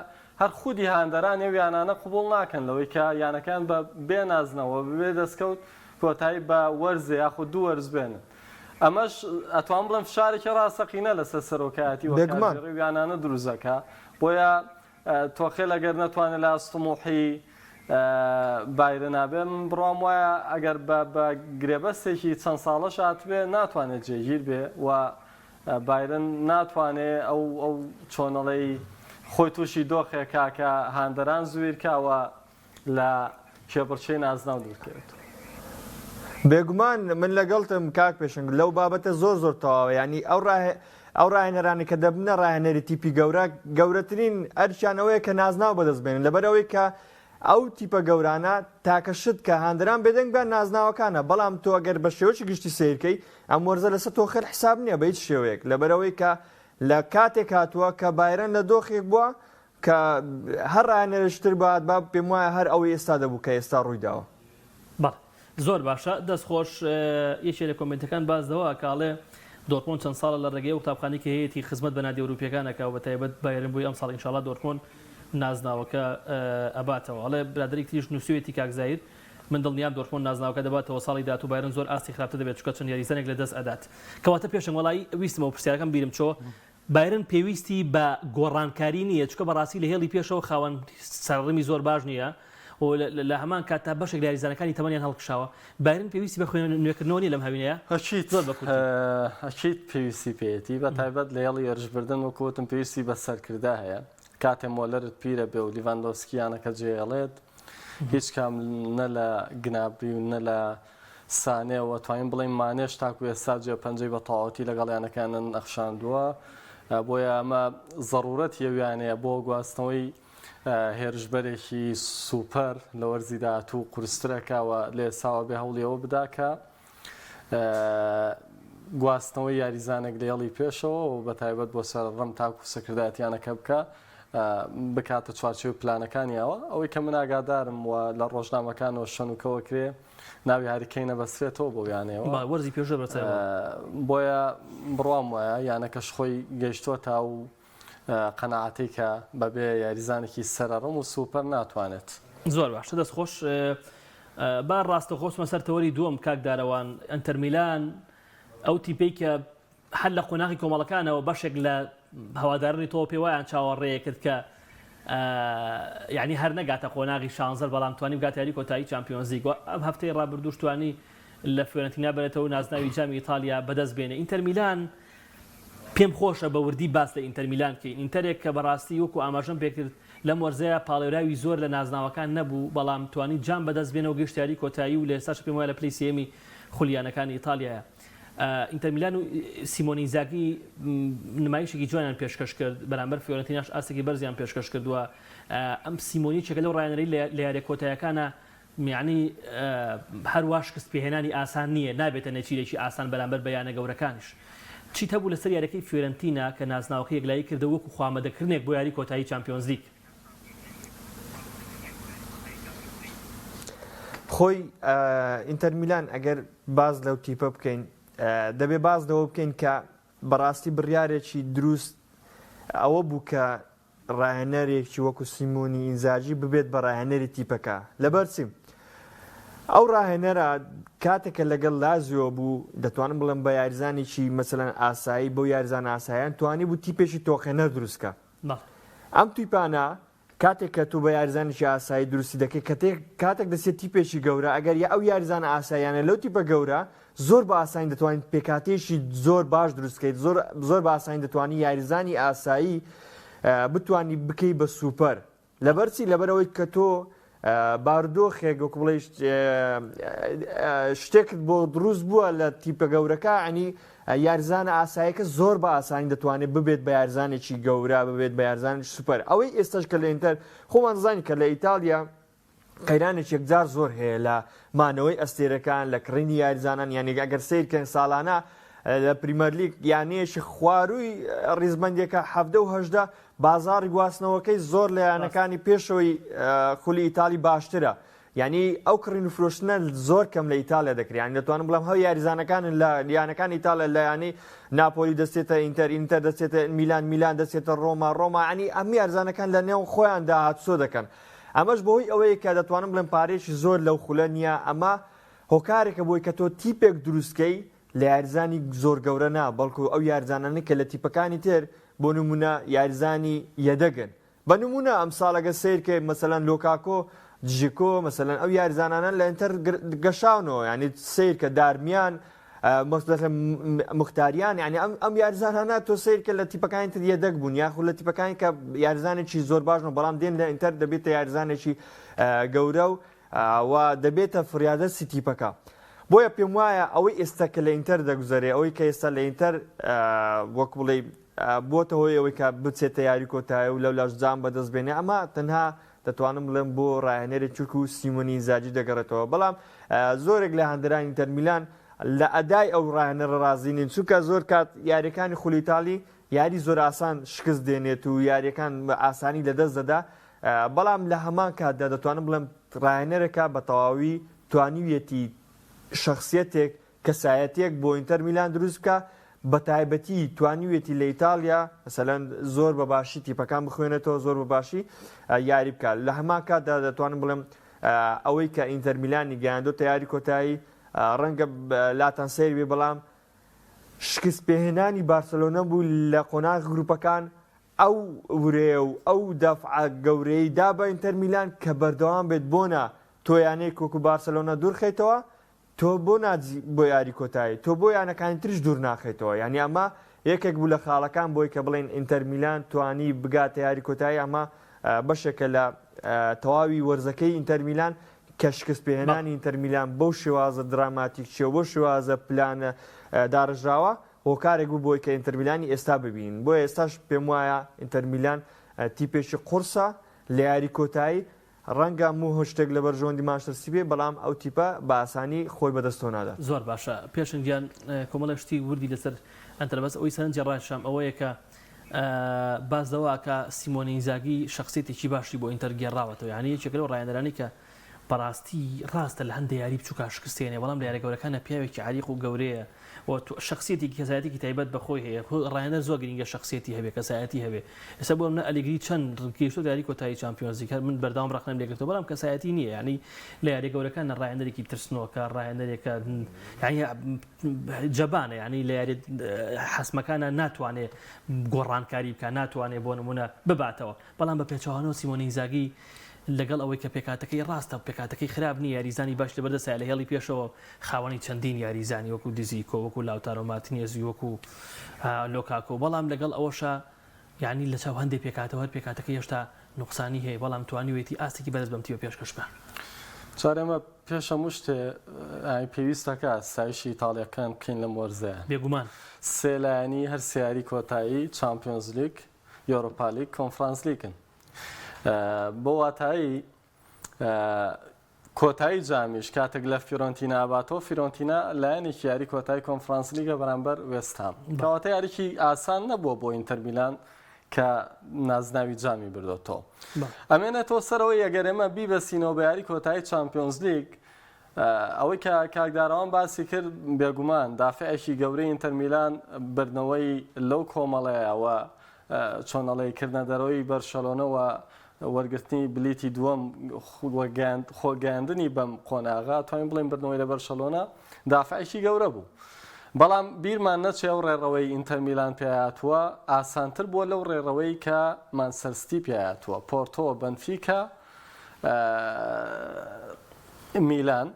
هەر خودی هاندەران ئێویانانە قوبوڵ ناکەن لەوەی کە یانەکان بە بێنازنەوە بێ دەستکەوت کۆتایی بە وەرزێ یاخود دوو وەرز بێنن ئەمەش ئەتوان بڵم فشارێکی ڕاستەقینە لەسەر سەرۆکایەتی وەکانیانانە دروزەکە بۆیە تۆخێل ئەگەر نەتوانێت لە ئەستموحی بایرنابێ من بڕام وایە ئەگەر بە گرێبەستێکی چەند ساڵەش هاتبێ ناتوانێت جێگیر بێ و بایرن ناتوانێت ئەو چۆنەڵەی خۆی تووشی دۆخێکا کە هاندەران زویرکاوە لە کێبڕچەی نازناو دوورکەوێت بێگومان من لەگەڵتم کاک پێشنگ لەو بابەتە زۆر تەواوە ینی ئەو ڕاهێنەرانی کە دەبنە ڕاهێنەری تیپی گەورەترین ئەرچیانەوەیە کە نازناو بەدەست بێنن لەبەرەوەی کە ئەو تیپە گەورانە تاکەشت کە هاندەران بێدەنگ بە نازناوەکانە بەڵام تۆ ئەگەر بە شێوەی گشتی سیرکەی ئەم وەرزە لەسەر تۆخێل حساب نییە بە هیچ شێوەیەک لەبەرەوەی کە لە کاتێک هاتووە کە بایرن لە دۆخێک بووە کە هەر ڕاهێنەرشتر بات با پێم وایە هەر ئەوەی ئێستا دەبوو کە ئێستا ڕوویداوە زۆر باشە دەستخۆش یەکێ لە کۆمنتەکان بازدەوە کاڵێ دۆرتمۆند چەند ساڵە لە ڕێگەی و قوتابخانەی کە هەیەی خزمەت بە نادی ئەوروپیەکانەکە و بەتایبەت بایرن بووی ئەم ساڵ ئینشاڵڵا دۆرتمۆند نازناوەکە ئەباتەوە ئەڵێ برادێک تریش نووسوێتی کاکزایر من دڵنیام دۆرتمۆند نازناوەکە دەباتەوە ساڵی داهاتوو بایرن زۆر ئاستی خراپتر دەبێت چونکە چەند یاریزانێک لە دەست ئەدات کەواتە پێشنگ وەڵی ویستمەوە پرسیارەکەم بیرم چۆ بایرن پێویستی بە گۆڕانکاری نییە چونکە بەڕاستی لە هێڵی پێشەوە خاوەن سەرڕمی زۆر باش نییە و لە هەمان کاتا بەشێک لە یاریزانەکانی تەمەنیان هەڵکشاوە بایرن پێویستی بە خوێندنەوەی لەم هەوینەیە ئەچیت پێویستی پێێتی بە تایبەت لە هێڵی ێرشبردن وەکوتم پێویستی بە سەرکردا هەیە کاتێ مۆلەرت پیرە بێ و لیڤاندۆسکییانەکە جێڵێت هیچ کام نە لە گنابری و نە لە سانێەوە توانین بڵێن مانێش تاکو ئێستا جێ پەنجەی بە تەواوەتی لەگەڵیانەکانن ئەخشاندووە بۆیە ئەمە ضرورەت یەویانەیە بۆ گواستنەوەی هێرشبەرێکی سوپەر لە وەرزیدا و قورسترەکەوە لێ ساوە بێ هەوڵیەوە بداکە گواستنەوەی یاریزانێک لە هێڵی پێشەوە و بە تایبەت بۆ سەرڕەم تاکو سەکردایەتیانەکە بکە بکاتە چوارچێوە پلانەکانیەوە ئەوەی کە من ئاگادارم و لە ڕۆژنامەکانەوە شەنوکەوە کرێ ناوی هاریکەی نەبەسترێتەوە بۆ یانەوە وەرزی پێشە بەچ بۆیە بڕوام وایە یانەکەش خۆی گەیشتووە تا و قەنەعەتی کە بەبێ یاریزانێکی سەرڕەم و سوپەر ناتوانێت زۆر باشە دەستخۆش با ڕاستەخۆشمە سەر تەوەری دووەم کاک دارەوان ئەنتەر میلان ئەو تیپەی کە هەر لە قۆناغی کۆمەڵەکانەوە بەشێک لە هەوادارنی تۆ پێ وایان چاوەڕێیە کرد کە یعنی هەر نەگاتە قۆناغی شانزەر بەڵام توانی بگاتە یاری کۆتایی چامپیۆنز لیگ ئەم هەفتەی ڕابردووش توانی لە فیۆرنتینا بێتەوە نازناوی جامی ئیتالیا بەدەست بێنێ ئینتەر میلان پێم خۆشە بە وردی باس لە ئینتەر میلان کەین ئینتەرێک کە بەڕاستی وەکو ئاماژەم پێکرد لەم وەرزەیە پاڵێراوی زۆر لە نازناوەکان نەبوو بەڵام توانی جام بەدەست بێنەوە گەشت یاری کۆتایی و لە ئێستاش پێم وایە لە پلەی سێمی خولیانەکانی ئیتالیایە ئینتەر میلان و سیمۆنی ئینزاگی نمایشێکی جوانیان پێشکەش کرد بەرامبەر فیۆرنتیناش ئاستێکی بەرزیان پێشکەش کردووە ئەم سیمۆنی چێکە لەو ڕایەنەری لە یاریە کۆتاییەکانە یعنی هەروە شکست پێهێنانی ئاسان نییە نابێتە نەچیرێکی ئاسان بەرامبەر بەیانە گەورەکانیش چیت هەبوو لەسەر یاریەکەی فیۆرنتینا کە نازناوەکە یەکلایی کردە وەکو خوامەدەکردنێک بۆ یاری کۆتایی چامپیۆنز لیگ خۆی ئینتەر میلان ئەگەر باز لەو تیپە بکەین دەبێ باز لەوە بکەین کە بەڕاستی بڕیارێکی دروست ئەوە بوو کە ڕاهێنەرێکی وەکو سیمۆنی ئینزاژی ببێت بە ڕاهێنەری تیپەکە لەبەر چیم ئەو ڕاهێنەرە کاتێکە لەگەڵ لازیۆ بوو دەتوانم بڵێم بە یاریزانێکی مەسەلەن ئاسایی بۆ یاریزان ئاساییان توانی بوو تیپێکی تۆخێنەر دروستکە ئەم تیپانە کاتێک کە تو بە یاریزانێکی ئاسایی دروستی دەکەی کاتێک دەسێت تیپێکی گەورە ئەگەر یا ئەو یاریزانە ئاساییانە لەو تیپە گەورە زۆر بە ئاسایی دەتوانین پێکاتێشی زۆر باش دروستکەیت زۆر بە ئاسایی دەتوانی یاریزانی ئاسایی بتوانی بکەی بە سوپەر لەبەرچی لەبەرەوەی کە تۆ باردۆخێک وەکو بڵێ شتێکت بۆ دروست بووە لە تیپە گەورەکە عنی یاریزانە ئاساییەکە زۆر بە ئاسانی دەتوانێت ببێت بە یاریزانێکی گەورە ببێت بە یاریزانێکی سوپەر ئەوەی ئێستاش کە لە ئینتەر خۆمان زانی کە لە ئیتالیا قەیرانێک یەکجار زۆر هەیە لە مانەوەی ئەستێرەکان لە کڕینی یاریزانان یانی ئەگەر سیرکەن ساڵانە لە پریمەر لیگ یانەیەشی خوارووی ڕیزبەندێکە 17 بازاری گواستنەوەکەی زۆر لە یانەکانی پێشەوەی خولی ئیتالی باشترە یعنی ئەو کڕین و فرۆشتنە زۆر کەم لە ئیتالیا دەکرێت یانی دەتوانم بڵم هەو یاریزانەکانن لە یانەکان ئیتالیا لە ینی ناپۆلی دەستێتە ئینتەر دەچێتە میلان دەچێتە ڕۆما عنی ئەم یاریزانەکان لە نێو خۆیاندا هاتسۆ دەکەن ئەمەش بۆی ئەوەیە کە دەتوانم بڵێم پارێکی زۆر لەو خولە نییە ئەمە هۆکارێکە بۆی کە تۆ تیپێک دروستکەی لە یاریزانی زۆر گەورە نا بەڵکو ئەو یاریزانانە کە لە تیپەکانی تر بۆ نمونە یاریزانی یەدەگەن بە نمونە ئەم ساڵەگە سیرکە مەسەلەن لۆکاکۆ جیکۆ مەسەلەن ئەو یاریزانانە لە ئینتەر گەشاونەوە ینی سیر کە دارمیان مختاریان یعنی ئەم یاریزانانە تۆ سیرکە لە تیپەکانی تر یەدەگ بوون یاخود لە تیپەکانی کە یاریزانێکی زۆر باشن بەڵام دێن لە ئینتەر دەبێتە یاریزانێکی گەورە و دەبێتە فریادەستی تیپەکە بۆیە پێم وایە ئەوەی ئێستا کە لە ئینتەر دەگوزارێ ئەوەی کە ئێستا لە ئینتەر وەک بڵێ بۆتە هۆی ئەوەی کە بچێتە یاری کۆتایە و لەو لاش جام بەدەست بێنێ ئەمە تەنها دەتوانم بڵێم بۆ ڕاهێنەری چورک و سیمۆنی ئینزاژی دەگەڕێتەوە بەڵام زۆرێک لە هەندێرانی ئینتەر میلان لە ئەدای ئەو ڕاهێنەرە ڕازی نین چونکە زۆر کات یاریەکانی خولی ئیتالی یاری زۆر ئاسان شکست دێنێت و یاریەکان ئاسانی لەدەست دەدا بەڵام لە هەمان کاتدا دەتوانم بڵێم ڕاهێنەرێکە بە تەواوی توانیویەتی شخصیتێک کەسایەتێک بۆ ئینتەر میلان دروست بکە بە تایبەتی توانیوێتی لە ئیتالیا مەسەلەن زۆر بەباشی تیپەکان بخوێنێتەوە زۆر بەباشی یاری بکات لە هەمان کاتدا دەتوانم بڵێم ئەوەی کە ئینتەر میلانی گەیاندۆتە یاری کۆتایی ڕەنگە لاتان سەیر بێ بەڵام شکست پێهێنانی بارسەلۆنە بوو لە قۆناغی گروپەکان ئەو ورێ و ئەو دەفعە گەورەی دا بە ئینتەر میلان کە بەردەوام بێت بۆنە تۆیانەی کۆکو بارسەلۆنە دوورخیتەوە تۆ بۆ ناجی بۆ یاری کۆتایی تۆ بۆ یانەکانی ترش دوور ناخیتەوە یعنی ئەمە یەکێک بوو لە خاڵەکان بۆی کە بڵێن ئینتەر میلان توانی بگاتە یاری کۆتایی ئەمە بەشێکە لە تەواوی وەرزەکەی ئینتەر میلان کە شکست پێهێنانی ئینتەر میلان بەو شێوازە دراماتیک چێ بۆ شێوازە پلانە داڕژراوە هۆکارێک بوو بۆی کە ئینتەر میلانی ئێستا ببین بۆ ئێستاش پێم وایە ئینتەر میلان تیپێکی قورسە لە یاری کۆتایی ڕەنگە هەموو شتێک لە بەرژەوەندی مانچستەر سیتی بێ بەڵام ئەو تیپە بە ئاسانی خۆی بەدەستەوە نادات. زۆر باشە پێشنگیان کۆمەڵی شتی وردی لەسەر ئەنتەر بەس ئەوەی سەرنجی ڕایشام ئەوەیە کە بازەوە کە سیمۆنی ئینزاگی شخصیتێکی باشی بۆ ئینتەر گێڕاوەتەوە یعنی یەکێک لەو ڕایەندەرانی کە بەڕاستی ڕاستە لە هەندێک یاری بچووکە شکستێنێ بەڵام لە یاریگەورەکانە پیاوێکی عریق و گەورەیە شخصیتی کەسایەتێکی تایبەت بەخۆی هەیە ڕایەندەر زۆر گرنگە شخصیتی هەبێ کەسایەتی هەبێ ئێستا بۆ منە ئەلگری چەند ڕکێشتۆ یاری کۆتایی چامپیۆنز لیگ من بەردەوام ڕخنەم لێگرتەوە بەڵام کەسایەتی نییە یعنی لە یاریگەورەکان ڕایەندەرێکی ترسنۆکە ڕایەندەرێکە جەبانە یعنی لە یاری حەسمەکانە ناتوانێت گۆڕانکاری بکە ناتوانێت بۆ نمونە بباتەوە بەڵام بە پێچەوانەوە سیمۆنی ئینزاگی لەگەڵ ئەوەی کە پێکاتەکەی ڕاستە پێکاتەکەی خراپ نیە یاریزانی باش لەبەردەسای لە هێڵی پێشەوە خاوەنی چەندین یاریزانی وەکو دیزیکۆ وەکو لاوتارۆ مارتینێز وەکو لۆکاکۆ بەڵام لەگەڵ ئەوەشە یعنی لە چاو هەندێک پێکاتەوە پێکاتەکەی هێشتا نوقسانی هەیە بەڵام توانیوێتی ئاستێکی بەدەست بەم تیمە پێشکەش بە چارەمە پێش هەموو شتێ پێویستەکە سایشی ئیتاڵیەکان بکەین لەم وەرزەیە بێگومان سێلایەنی هەر سیاری کۆتایی چامپیۆنز لیگ یۆرۆپا لیگ کۆنفرانس لیگن بۆ واتایی کۆتایی جامیش کاتێک لە فیرۆنتینا ئاباتەوە فیرۆنتینا لایەنێکی یاری کۆتایی کۆنفرانس لیگە بەرامبەر وێستهام کەواتە یاریکی ئاسان نەبووە بۆ ئینتەر میلان کە نازناوی جامی بردوێتەوە ئەمێنێتەوە سەرەوەی ئەگەر ئێمە بیبەسینەوە بە یاری کۆتایی چامپیۆنز لیگ ئەوەی کە کاکداراوان باسی کرد بێگومان دافعێکی گەورەی ئینتەر میلان بردنەوەی لەو کۆمەڵەیەوە چۆنەڵی کردنە دەرەوەی بەرشەلۆنەوە وەرگرتنی بلیتی دووەم خۆگەاندنی بەم قۆناغا توانین بڵێن بردنەوەی لە بەرشەلۆنە دافعێکی گەورە بوو بەڵام بیرمان نەچێ ئەو ڕێڕەوەی ئینتەر میلان پێهاتووە ئاسانتر بووە لەو ڕێڕەوەی کە مانچستەر سیتی پێهاتووە پۆرتۆ بەنفیکا میلان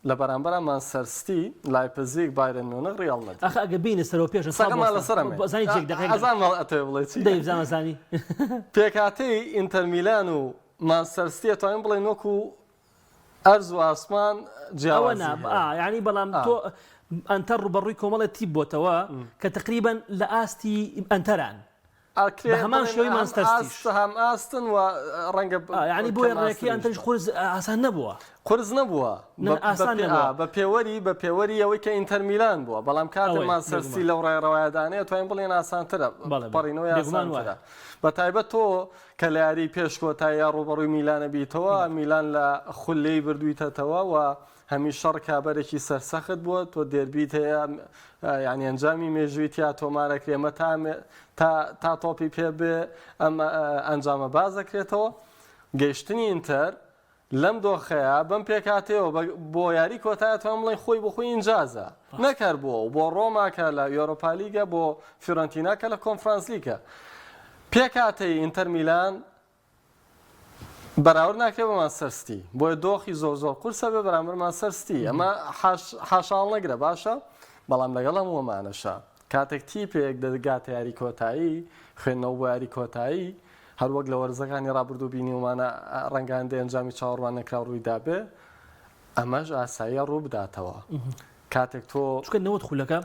لە بەرامبەر مانچستەر سیتی لایپزیگ بایرن میونخ ڕیال مەدرید ئەخ ئەگە بینە سەرەوە پێش سەگەمان لەسەرمە زانی جێک دەقیق ئەزان ئەتەوێ بڵێ چی دەیزانە زانی پێکاتەی ئینتەر میلان و مانچستەر سیتی ئەتوانین بڵێن وەکو ئەرز و ئاسمان جیاوازی یعنی بەڵام تۆ ئەنتەر ڕوبەڕووی کۆمەڵە تیپ بۆتەوە کە تقریبان لە ئاستی ئەنتەران بە هەمان شێوەی مانچستەر سیتیش هەم ئاستن و ڕەنگە یعنی بۆیە ڕێەکەی ئەنتەریش قورس ئاسان نەبووە قورس نەبووە بە پێوەری ئەوەی کە ئینتەر میلان بووە بەڵام کاتە مانچستەر سیتی لەو ڕێڕەوایەدانەیە توانین بڵێن ئاسانترە پەڕینەوەی ئاسانترە بە تایبەت تۆ کە لە یاری پێش کۆتایی یا ڕوبەڕووی میلانە بیتەوە میلان لە خولەی بردوویتەوە و هەمیشە ڕکابەرێکی سەرسەخت بووە تۆ دێربیت هەیە یعنی ئەنجامی مێژووی یا تۆمارەکرێمە تا تۆپی پێ بێ ئەم ئەنجامە باز دەکرێتەوە گەیشتنی ئینتەر لەم دۆخەیە بەم پێکاتەوە بۆ یاری کۆتایە توان بڵێن خۆی بۆ خۆی ئینجازە نەکار بووە و بۆ ڕۆماکە لە یۆرۆپا لیگە بۆ فیرۆنتیناکە لە کۆنفرانس لیگە پێکاتەی ئینتەر میلان بەراورد ناکرێت بە مانچستەر سیتی بۆیە دۆخی زۆر زۆر قورسە بێ بەرامبەر مانچستەر سیتی ئەمە حاشاڵ نەگرە باشە بەڵام لەگەڵ هەمووەمانەشە کاتێک تیپێک دەگاتە یاری کۆتایی خوێندنەوە بۆ یاری کۆتایی هەروەک لە وەرزەکانی ڕابردوو بینیومانە ڕەنگاندە ئەنجامی چاوەڕوان نەکرا ڕوویدا بێ ئەمەش ئاساییە ڕوو بداتەوە کاتێک تۆ نەوەت خولەکە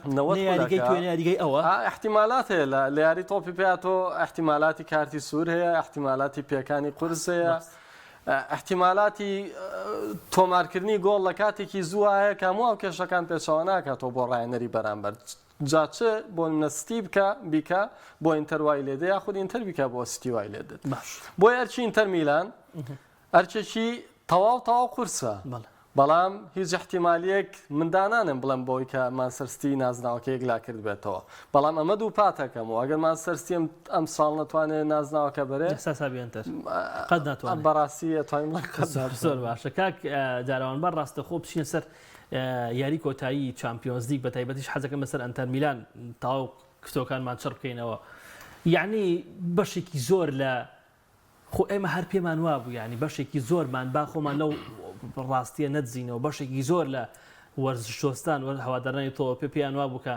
یاریگەی ئەوە احتیمالات هەیە لە یاری تۆپی پێاتۆ احتیمالاتی کارتی سوور هەیە احتیمالاتی پێکانی قورس هەیە احتیمالاتی تۆمارکردنی گۆڵ لە کاتێکی زوو هەیە کە هەموو ئەو کێشەکان پێچەوە ناکاتەوە بۆ ڕایەنەری بەرامبەر جاچە بۆ نەستی بیکە بۆ ئینتەر وای لێدە یاخود ئینتەر بیکە بۆ سیتی وای لێدێت بۆ ئەرچی ئینتەر میلان ئەرچێکی تەواو قورسە بەڵام هیچ احتیمالیەک مندانانم بڵێم بۆی کە مانچستەر سیتی نازناوەکەیەک لا کرد بێتەوە بەڵام ئەمە دوو پاتەکەم و ئەگەر مانچستەر سیتی ئەم ساڵ نەتوانێت نازناوەکە بەرێ قەت ناتوانێت بەڕاستی ئەتوانین زۆر باشە کاک جاراوان بەر ڕاستەخۆ بچینە سەر یاری کۆتایی چامپیۆنز لیگ بە تایبەتیش حەزەکەم بەسەر ئەنتەر میلان تاو کتۆکانمان چڕ بکەینەوە یعنی بەشێکی زۆر لە خۆ ئێمە هەر پێمان وابوو یعنی بەشێکی زۆرمان با خۆمان لەو ڕاستیە نەتزینەوە بەشێکی زۆر لە وەرزشۆستان و هەوادارانی تۆ پێیان وابوو کە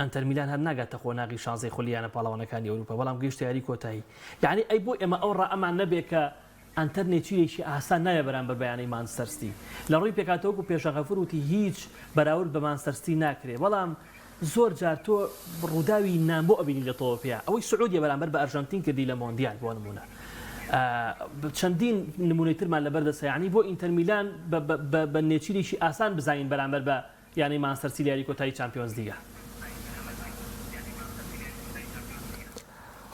ئەنتەر میلان هەر ناگاتە خۆناغی شانزەی خۆلیانە پاڵەوانەکانی ئەوروپا بەڵام گەیشتە یاری کۆتایی یعنی ئەی بۆ ئێمە ئەو ڕائەمان نەبێت کە ئەنتەر نێچیرێکی ئاسان نایە بەرامبەر بەیانەی مانچستەر سیتی لە ڕووی پێکاتەوەکو پێشەغەفور وتی هیچ بەراورد بە مانچستەر سیتی ناکرێت بەڵام زۆر جار تۆ ڕووداوی نام بۆ ئەبینی لە تۆپیا ئەوەی سعودیە بەرامبەر بە ئەرژەنتین کردی لە مۆندیال بۆ نمونە چەندین نمونەی ترمان لەبەردەستە یعنی بۆ ئینتەر میلان بە نێچیرێکی ئاسان بزانین بەرامبەر بە یعنی مانچستەر سیتی یاری کۆتایی چامپیۆنز لیگە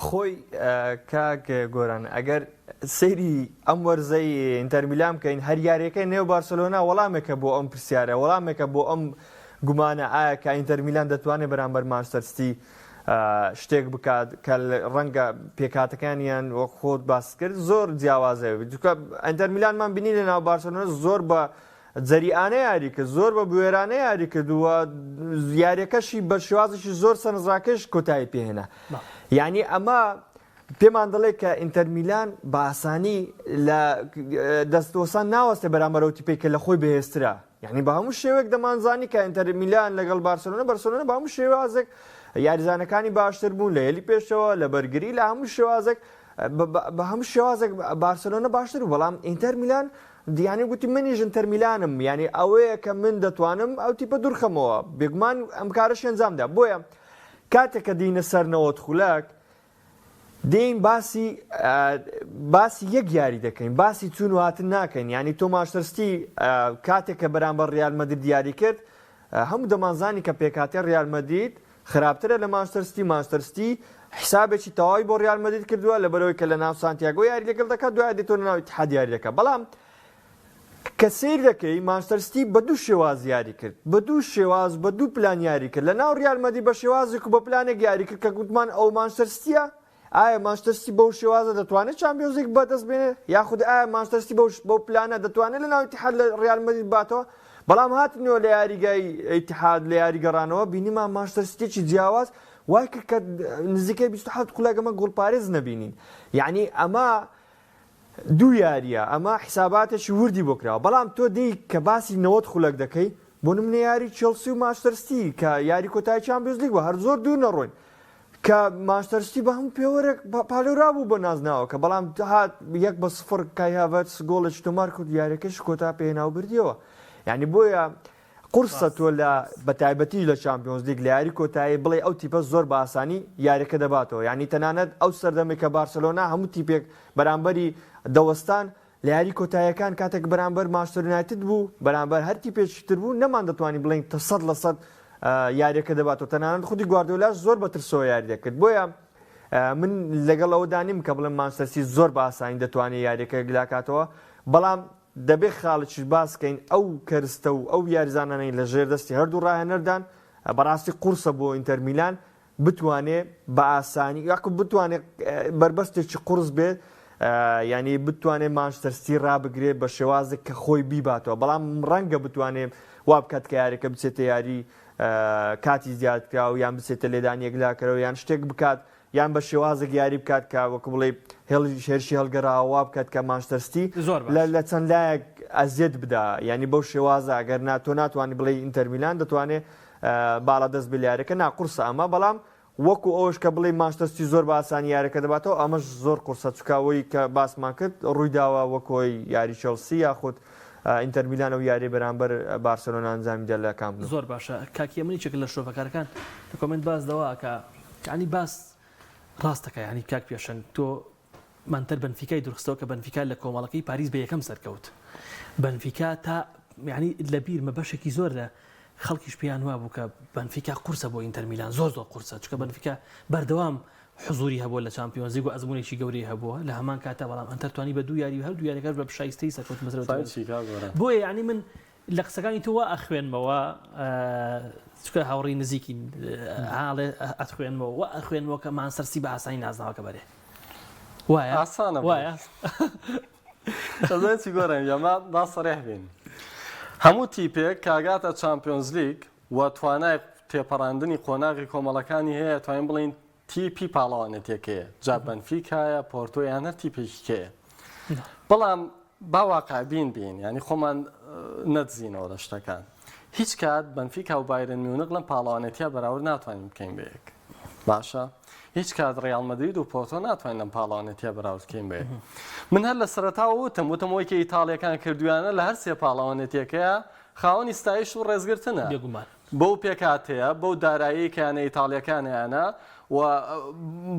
خۆی کاک گۆران ئەگەر سەیری ئەم وەرزەی ئینتەر میلان بکەین هەر یاریەکەی نێو بارسلۆنا وەڵامێکە بۆ ئەم پرسیارە وەڵامێکە بۆ ئەم گومانە ئایا کە ئینتەر میلان دەتوانێت بەرامبەر مانچستەر سیتی شتێک بکات کە ڕەنگە پێکاتەکانیان وەک خۆت باس کرد زۆر جیاوازەوە ئینتەر میلانمان بینی لە ناو بارسلۆنا زۆر بە جەریئانە یاری کرد زۆر بە بوێرانە یاری کردووە یاریەکەشی بە شێوازێکی زۆر سەرنجڕاکێش کۆتایی پێهێنا یعنی ئەمە پێمان دەڵێ کە ئینتەر میلان بە ئاسانی لە دەستۆسان ناوەستێ بەرامبەرەوە تیپێک کە لە خۆی بەهێزترا یعنی بە هەموو شێوەیەک دەمانزانی کە ئینتەر میلان لەگەڵ بارسلۆنا بە هەموو شێوازێک یاریزانەکانی باشتر بوون لە هێلی پێشەوە لە بەرگری لە هەموو شێوازێک بە هەموو شێوازێک بارسلۆنا باشتر بەڵام ئینتەر میلان دیانی گوتی منیش ئینتەر میلانم یعنی ئەوەیە کە من دەتوانم ئەو تیپە دوورخەمەوە بێگومان ئەم کارەش ئەنجامدا بۆیە کاتێک کە دینە سەر نەوەت خولەک دین باسی یەک یاری دەکەین باسی چون و هاتن ناکەین یعنی تۆ مانچستەر سیتی کاتێک کە بەرامبەر ریال مەدرید دیاری کرد هەموو دەمانزانی کە پێکاتێ ریال مەدرید خراپترە لە مانچستەر سیتی حسابێکی تەواوی بۆ ریال مەدرید کردووە لەبەرەوەی کە لە ناو سانتیاگۆ یاری لەگەڵ دەکات دوای دێتۆ ناو ئیتحاد یاری دەکات بەڵام کە سیر دەکەی مانچستەر سیتی بە دوو شێواز یاری کرد بە دوو شێواز بە دوو پلان یاری کرد لە ناو ریال مەدرید بە شێوازێک و بە پلانێک یاری کرد کە گوتمان ئەو مانچستەر سیتیە ئایا مانچستەر سیتی بەو شێوازە دەتوانێت چامپیۆنز لیگ بەدەست بێنێ یاخود ئایا مانچستەر سیتی بەو پلانە دەتوانێت لە ناو ئیتحاد لە ریال مەدرید باتەوە بەڵام هاتنەوە لە یاریگای ئیتحاد لە یاریگەڕانەوە بینیمان مانچستەر سیتیی جیاواز وای کرد کە نزیکەی 27 خولەکەمە گۆڵپارێز نەبینین یعنی ئەمە دوو یاریە ئەمە حساباتێکی وردی بۆ کراوە بەڵام تۆ دەی کە باسی 90 خولەک دەکەی بۆ نمونە یاری چێلسی و مانچستەر سیتی کە یاری کۆتایی چامپیۆنز لیگ بووە هەر زۆر دوور نەڕۆین کە مانچستەر سیتی بە هەموو پێوەرێک پالێورا بوو بە نازناوە کە بەڵام هات 1-0 کای هاڤەرتس گۆڵێکی تۆمار کرد یاریەکەش کۆتا پێهێنا و بردیەوە یعنی بۆیە قورسە تۆ لە بەتایبەتی لە چامپیۆنز لیگ لە یاری کۆتایی بڵێ ئەو تیپە زۆر بە ئاسانی یاریەکە دەباتەوە یعنی تەنانەت ئەو سەردەمێک کە بارسلۆنا هەموو تیپێک بەرامبەری دەوەستان لە یاری کۆتاییەکان کاتێک بەرامبەر مانچستەر یونایتد بوو بەرامبەر هەر تیپێکی تر بوو نەمان دەتوانین بڵێن 100% یاریەکە دەباتەوە تەنانەت خودی گواردیۆلاش زۆر بەترسەوە یاری دەکرد بۆیە من لەگەڵ ئەوە دانیم کە بڵێم مانچستەر سیتی زۆر بە ئاسانی دەتوانێت یاریەکە گلاکاتەوە بەڵام دەبێت خاڵێکی باسکەین ئەو کەرستە و ئەو یاریزانانەی لە ژێر دەستی هەردوو ڕاهێنەردان بەڕاستی قورسە بۆ ئینتەر میلان بتوانێت بە ئاسانی یاکو بتوانێت بربەستێکی قورس بێت ینی بتوانێت مانچستەر سیتی ڕابگرێت بە شێوازێک کە خۆی بیباتەوە بەڵام ڕەنگە بتوانێت وا بکات کە یاریەکە بچێتە یاری کاتی زیادکراوە یان بچێتە لێدانیەک لاکەرەوە یان شتێک بکات یان بە شێوازێک یاری بکات کە وەکو بڵێ هێرشی هەڵگەڕاوە بکات کە مانچستەر سیتی لە چەند لایەک ئەزیەت بدا ینی بەو شێوازە ئەگەر تۆ ناتوانانی بڵێ ئینتەر میلان دەتوانێت باڵا دەست بە یاریەکە ناقورسە ئەمە بەڵام وەکو ئەوش کە بڵێ مانچستەر سیتی زۆر بە ئاسانی یاریەکە دەباتەوە ئەمەش زۆر قورسە چکاوەی کە باسمان کرد ڕوویداوە وەکۆی یاری چێلسی یاخود ئینتەر میلان و یاری بەرامبەر بارسلۆنا ئەنجامیدا لە کامپ نو زۆر باشە کاکی ئەمەی چێک لە شۆفەکارەکان لە کۆمنت باس دەوا کە ینی باس ڕاستەکە ینی کاک پێشەنگ تۆ مانتەر بەنفیکای درخستەوە کە بەنفیکا لە کۆمەڵەکەی پاریس بە یەکەم سەرکەوت بەنفیکا تا ینی لە بیرمە بەشێکی زۆر لە خەڵکیش پێیان وا بوو کە بەنفیکا قورسە بۆ ئینتەر میلان زۆر قورسە چکە بەنفیکا بەردەوام حضوری هەبووە لە چامپیۆنز لیگ و ئەزمونێکی گەورەی هەبووە لە هەمان کاتە بەڵام ئەنتەر توانی بە دوو یاری و هەردوو یاریەکە بە پشایستەی سەرکەوت مەزرەوە بۆیە ینی من لە قسەکانی تۆ وا ئەخوێنمەوە چکە هاوڕێی نزیکی حاڵێ ئەتخوێنمەوە و ئەخوێنمەوە کە مانچستەر سیتی بە ئاسانی نازناوەکە بەرێ وایە ئاسانە وایە چی گۆڕێن ئەمە دا سەرێح بین هەموو تیپێک کاگاتە چامپیۆنز لیگ و توانای تێپەڕاندنی قۆناغی کۆمەڵەکانی هەیە توانین بڵین تیپی پاڵەوانێتێکەیە جا بەنفیکایە پۆرتۆیان هەر تیپێکیکەیە بەڵام باواقع بین ینی خۆمان نەدزینەوە لە شتەکان هیچ کات بەنفیکا و بایرن میونخ لەم پاڵەوانێتیا بەراورد ناتوانین بکەین بەیەک باشە هیچ کات ڕیال مەدرید و پۆرتۆ ناتوانین لەم پاڵەوانێتیا بەراورد بکەین بەیەک من هەر لە سەرەتاوە وتمەوەی کە ئیتاڵیەکان کردویانە لە هەر سێ پاڵەوانێتیەکەیە خاوەنی ستایش و ڕێزگرتنە بەو پێکاتەیە بەو دارایی کەیانە ئیتاڵیەکانیانە و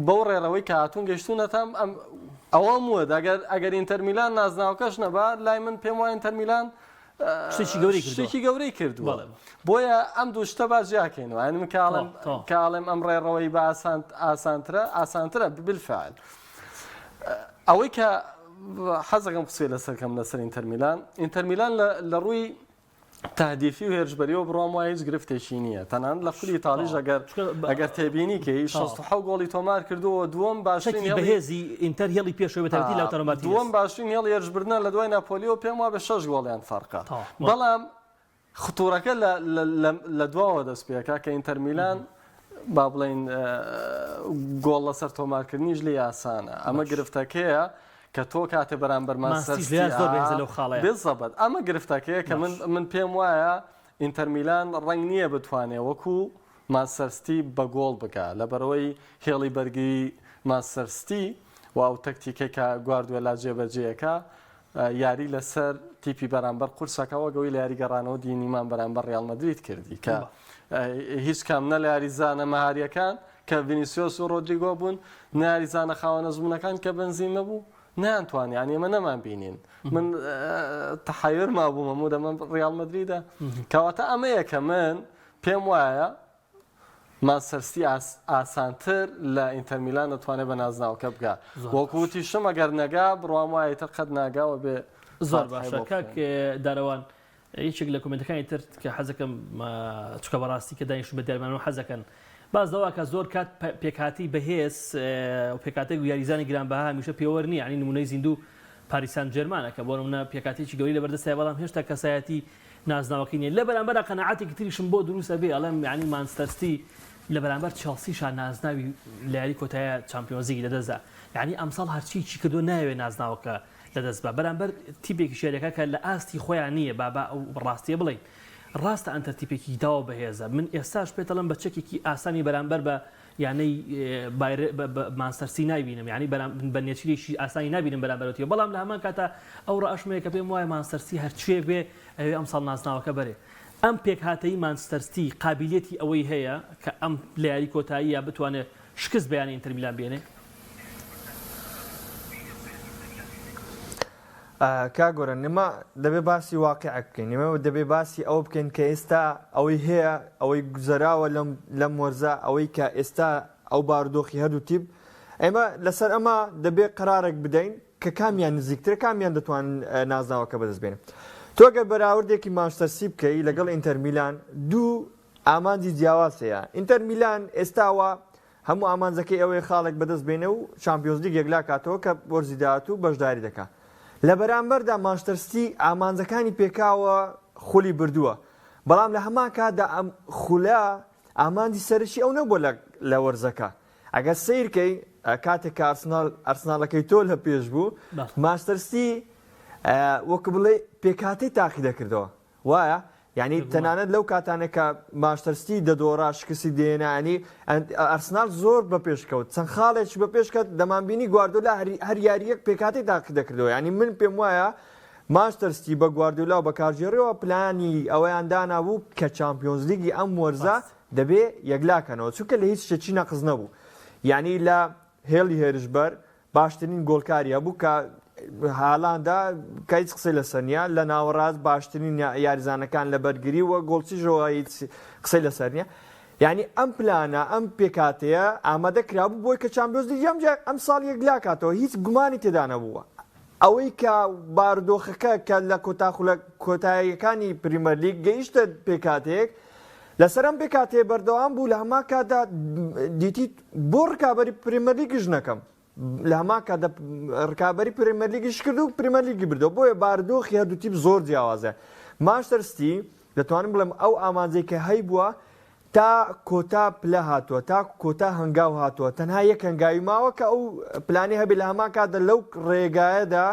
بەو ڕێڕەوەی کە هاتوون گەشتونەتەم ئەوەم وە ئەگەر ئینتەر میلان نازناوکەش نەبا لای من پێم وایە ئینتەر میلان شتێکی گەورەی کردووە بۆیە ئەم دوو شتە باژیاکەینەوە یعنی من کاڵێم ئەم ڕێڕەوەی بە ئاسانترە بالفعل ئەوەی کە حەزەکەم قسوێ لەسەرکەم لەسەر ئینتەر میلان لە ڕووی تهدیفی و هێرشبەریەوە بڕوام وایە هیچ گرفتێکی نییە تەنانەت لە خولی ئیتاڵیش ئەگەر تێبینی کەی 67 گۆڵی تۆمار کردووە دووەم باشترین بەهێزی ئینتەر هێڵی پێشەوە بەتایبەتی لاوتارۆ مارتینێز دووەم باشترین هێڵی هێرشبردنە لە دوای ناپۆلیۆ پێم وایە بە 6 گۆڵیان فەرقە بەڵام خطوورەکە لە دواوە دەست پێکا کە ئینتەر میلان با بڵێن گۆڵ لەسەر تۆمارکردنیش لێ یاسانە ئەمە گرفتەکەیە کە تۆ کاتێ بەرامبەر ماسەربێت ئەمە گرفتەکەیە کە من پێم وایە ئینتەر میلان ڕەنگ نییە بتوانێت وەکو ماسەرستی بە گۆڵ بکە لەبەرەوەی هێڵی بەرگی ماسەرستی و ئەو تەکتیکەی کە گواردوێلا جێبەجێیەکە یاری لەسەر تیپی بەرامبەر قورسەکەەوە گەوەی لە یاریگەڕانەوە دینیمان بەرامبەر ڕیال مەدرید کردی کە هیچ کام نە لە یاریزانە مەهاریەکان کە ڤینیسیۆس و ڕۆدریگۆ بوون ناریزانە خاوەنە زبوونەکان کە بنزین نەبوو نانتوان یعنی ئێمە نەمان بینین من تەحەیر مابووم هەموو دەمە ڕیال مەدریدە کەواتە ئەمەیە کە من پێم وایە ماسەرستی ئاسانتر لە ئینتەر میلان دەتوانێت بە نازناوکە بگا وەکوتیشم ئەگەر نەگا بڕوام وایە تر قەت ناگاوە بێ زۆر باشە کاک داروان یەکێک لە کۆمنتەکانی تر کە حەزەکەم چکە بەڕاستی کە دانیشتون بە دیارمانەوە حەزەکەن باز دەوا کە زۆر کات پێکاتی بەهێز و پێکاتێک و یاریزانی گرانبەها هەمیشە پێوە نییە ینی نمونەی زیندوو پاریسان جەرمانە کە بۆ نمونە پێکاتێکی گەوری لەبەردەستای بەڵام هێشتا کەسایەتی نازناوەکەی نیە لە بەرامبەر قەنەعاتێکی تریشم بۆ دروستە بێ ئەڵێم یعنی مانچستەر لە بەرامبەر چێلسیشان نازناوی لە یاری کۆتایە چامپیۆنز لیگ لەدەستدا یعنی ئەمساڵ هەرچی چی کردو ناوێت نازناوەکە لەدەست بە بەرامبەر تیپێکی شێرەکە کە لە ئاستی خۆیان نییە بابا ئەو ڕاستیە بڵێن ڕاستە ئەنتەر تیپێکی داوە بەهێزە من ئێستاش پێتەڵم بە چەکێکی ئاسانی بەرامبەر بە یانەی مانچستەر نایبینم یعنی بە نێچیرێکی ئاسانی نبینم بەرامبەرەوەتیە بەڵام لە هەمان کاتە ئەو ڕەشمەیە کە پێم وایە مانچستەر هەرچێک بێ ئەوێ ئەمساڵ نازناوەکە بەرێ ئەم پێکهاتەی مانچستەر قابلیەتی ئەوەی هەیە کە ئەم لە یاری کۆتاییە بتوانێت شکست بەیانی ئینتەر میلان بێنێ کاگۆرە نما دەبێ باسی واقع بکەین نمەوە دەبێ باسی ئەوە بکەین کە ئێستا ئەوەی هەیە ئەوەی گوزەراوە لەم وەرزە ئەوەی کە ئێستا ئەو بارودۆخی هەردوو تیپ ئێمە لەسەر ئەمە دەبێ قرارێک بدەین کە کامیان نزیکترە کامیان دەتوان نازناوەکە بەدەست بێنێ تۆگە بەراوردێکی مانچستەر بکەی لەگەڵ ئینتەر میلان دوو ئامانجی جیاواز هەیە ئینتەر میلان ئێستاوە هەموو ئامانجەکەی ئەوەی خاڵێک بەدەست بێنێ و چامپیۆنز لیگ یەکلا کاتەوە کە وەرزی داهات و بەشداری دەکات لە بەرامبەردا مانچستەر ئامانجەکانی پێکاوە خولی بردووە بەڵام لە هەمان کاتدا ئەم خولە ئامانجی سەرشی ئەو نەبووە لە وەرزەکە ئەگەر سیرکەی کاتێک کە ئەرسناڵەکەی تۆ لە پێش بوو مانچستەر وەکو بڵێ پێکاتی تاقی دەکردەوە وایە یعنی تەنانەت لەو کاتانێک کە مانچستەر دەدۆڕا شکستی دێنانی ئەرسنال زۆر بە پێشکەوت چەند خاڵێک بە پێشکەوت دەمانبینی گواردیۆلا هەر یاریەک پێکاتی تاقی دەکردەوە ینی من پێم وایە مانچستەر بە گواردیۆلا و بە کارژێڕەوە پلانی ئەوەیان دانابوو کە چامپیۆنز لیگی ئەم وەرزە دەبێ یەکلاکەنەوە چونکە لە هیچ شتێکی نەقز نەبوو یعنی لە هێڵی هێرشبەر باشترین گۆڵکاریە بوو کە هاڵاندا کەیت قسەی لەسەر نییە لە ناوەڕاست باشترین یاریزانەکان لە بەرگری وە گۆڵچیژەوە هیچ قسەی لەسەر نییە یعنی ئەم پلانە ئەم پێکاتەیە ئامادە کرابوو بۆی کە چامپیۆنز لیگ ئەم ساڵ یەکلاکاتەوە هیچ گومانی تێدا نەبووە ئەوەی کە بارودۆخەکە کە لە کۆتاییەکانی پریمەر لیگ گەیشتە پێکاتەیەک لەسەر ئەم پێکاتەیە بەردەوام بوو لە هەمان کاتدا دیتی بۆ ڕکابەری پریمەر لیگش نەکەم لە هەمان کاتدا ڕکابەری پریمەر لیگیش کرد و پریمەر لیگی بردەوە بۆیە بارودۆخی هەردوو تیپ زۆر جیاوازە مانچستەر دەتوانم بڵێم ئەو ئامانجەی کە هەی بووە تا کۆتا پلە هاتووە تا کۆتا هەنگاو هاتووە تەنها یەک هەنگاوی ماوە کە ئەو پلانی هەبێ لە هەمان کاتدا لەو ڕێگایەدا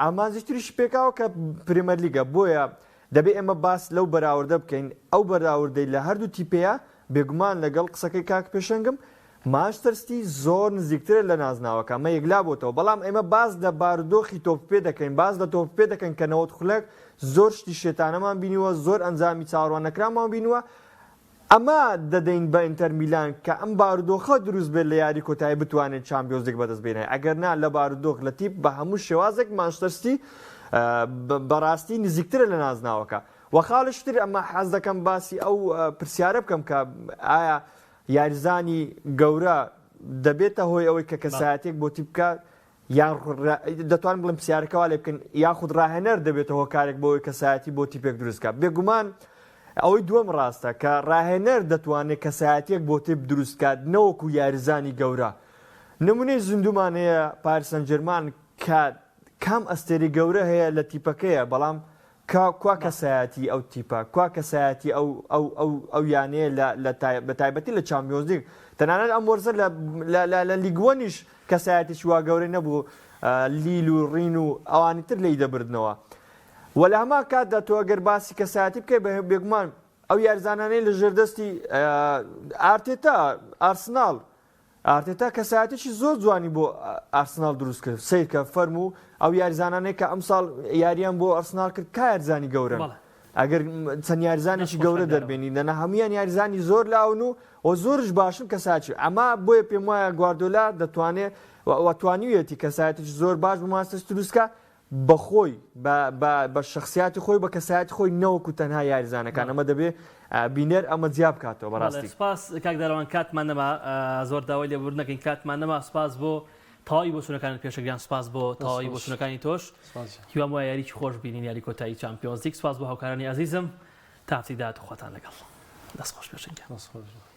ئامانجیشتریش پێکاوە کە پرێمەر لیگە بۆیە دەبێ ئێمە باس لەو بەراوردە بکەین ئەو بەراوردەی لە هەردوو تیپەیە بێگومان لەگەڵ قسەکەی کاک پێشەنگم مانچستەر زۆر نزیکترە لە نازناوەکە ئەمە یەکلا بۆتەوە بەڵام ئێمە باز لە بارودۆخی تۆپپێ دەکەین باز لە تۆپپێ دەکەن کە نەوەت خولەک زۆر شتی شێتانەمان بینیوە زۆر ئەنجامی چاوەڕوانەکرامان بینووە ئەمە دەدەین بە ئینتەر میلان کە ئەم بارودۆخە دروست بێت لە یاری کۆتایی بتوانێت چامپیۆنز لیگ بەدەست بێنێ ئەگەر نا لە بارودۆخ لە تیپ بە هەموو شێوازێک مانچستەر بەڕاستی نزیکترە لە نازناوەکە وەخاڵشتر ئەمە حەز دەکەم باسی ئەو پرسیارە بکەم کە ئایا یاریزانی گەورە دەبێتە هۆی ئەوەی کە کەسایەتێک بۆ تیپکە یان دەتوانین بڵێم پرسیارەکەوا لێ بکەن یاخود ڕاهێنەر دەبێتە هۆکارێک بۆ ئەوەی کەسایەتی بۆ تیپێک دروستکە بێگومان ئەوەی دووەم ڕاستە کە ڕاهێنەر دەتوانێت کەسایەتێک بۆ تیپ دروستکات نەوەکو یاریزانی گەورە نمونەی زیندومان هەیە پاریس سەن ژێرمان کە کام ئەستێری گەورە هەیە لە تیپەکەیە بەڵام کوا کەسایەتی ئەو تیپە کوا کەسایەتی ئەو یانەیە بە تایبەتی لە چامپیۆنز لیگ تەنانەت ئەم وەرزە لە لیگوەنیش کەسایەتیی وا گەورەی نەبوو لیل و ڕین و ئەوانی تر لی دەبردنەوە وە لە هەمان کاتدا تۆ ئەگەر باسی کەسایەتی بکەی بێگومان ئەو یاریزانانەی لە ژێردەستی ئارتێتا ئارسناڵ ئارتێتا کەسایەتێکی زۆر جوانی بۆ ئارسناڵ دروست کرد سیر کە فەرم و ئەو یاریزانانەی کە ئەمساڵ یاریان بۆ ئارسناڵ کرد کا یاریزانی گەورە ئەگەر چەند یاریزانێکی گەورە دەربێنی لەنە هەمویان یاریزانی زۆر لاون و زۆرش باشن کەساچی ئەمە بۆیە پێم وایە گواردۆلا دەتوانێت وەتوانیوێتی کەسایەتێکی زۆر باش بۆ مانچستەر دروستکە بەخۆی بە شخصیاتی خۆی بە کەسایەتی خۆی نەوەکو تەنها یاریزانەکان ئەمە دەبێ بینەر ئەمە جیاب بکاتەوە بەڕاستی سپاس کاک دەروان کاتمان نەما زۆر داوای لێبوور نەکەین کاتمان نەما سپاس بۆ تەواوی بۆ سونەکانت پێشەگیان سپاس بۆ تەواوی بۆ سونەکانی تۆش هیوام وایە یاریی خۆش بینین یاری کۆتایی چامپیۆنز لیگ سپاس بۆ هاوکارانی عەزیزم تا هەفتەی داهاتوو خواتان لەگەڵ دەست خۆش پێشەنگیان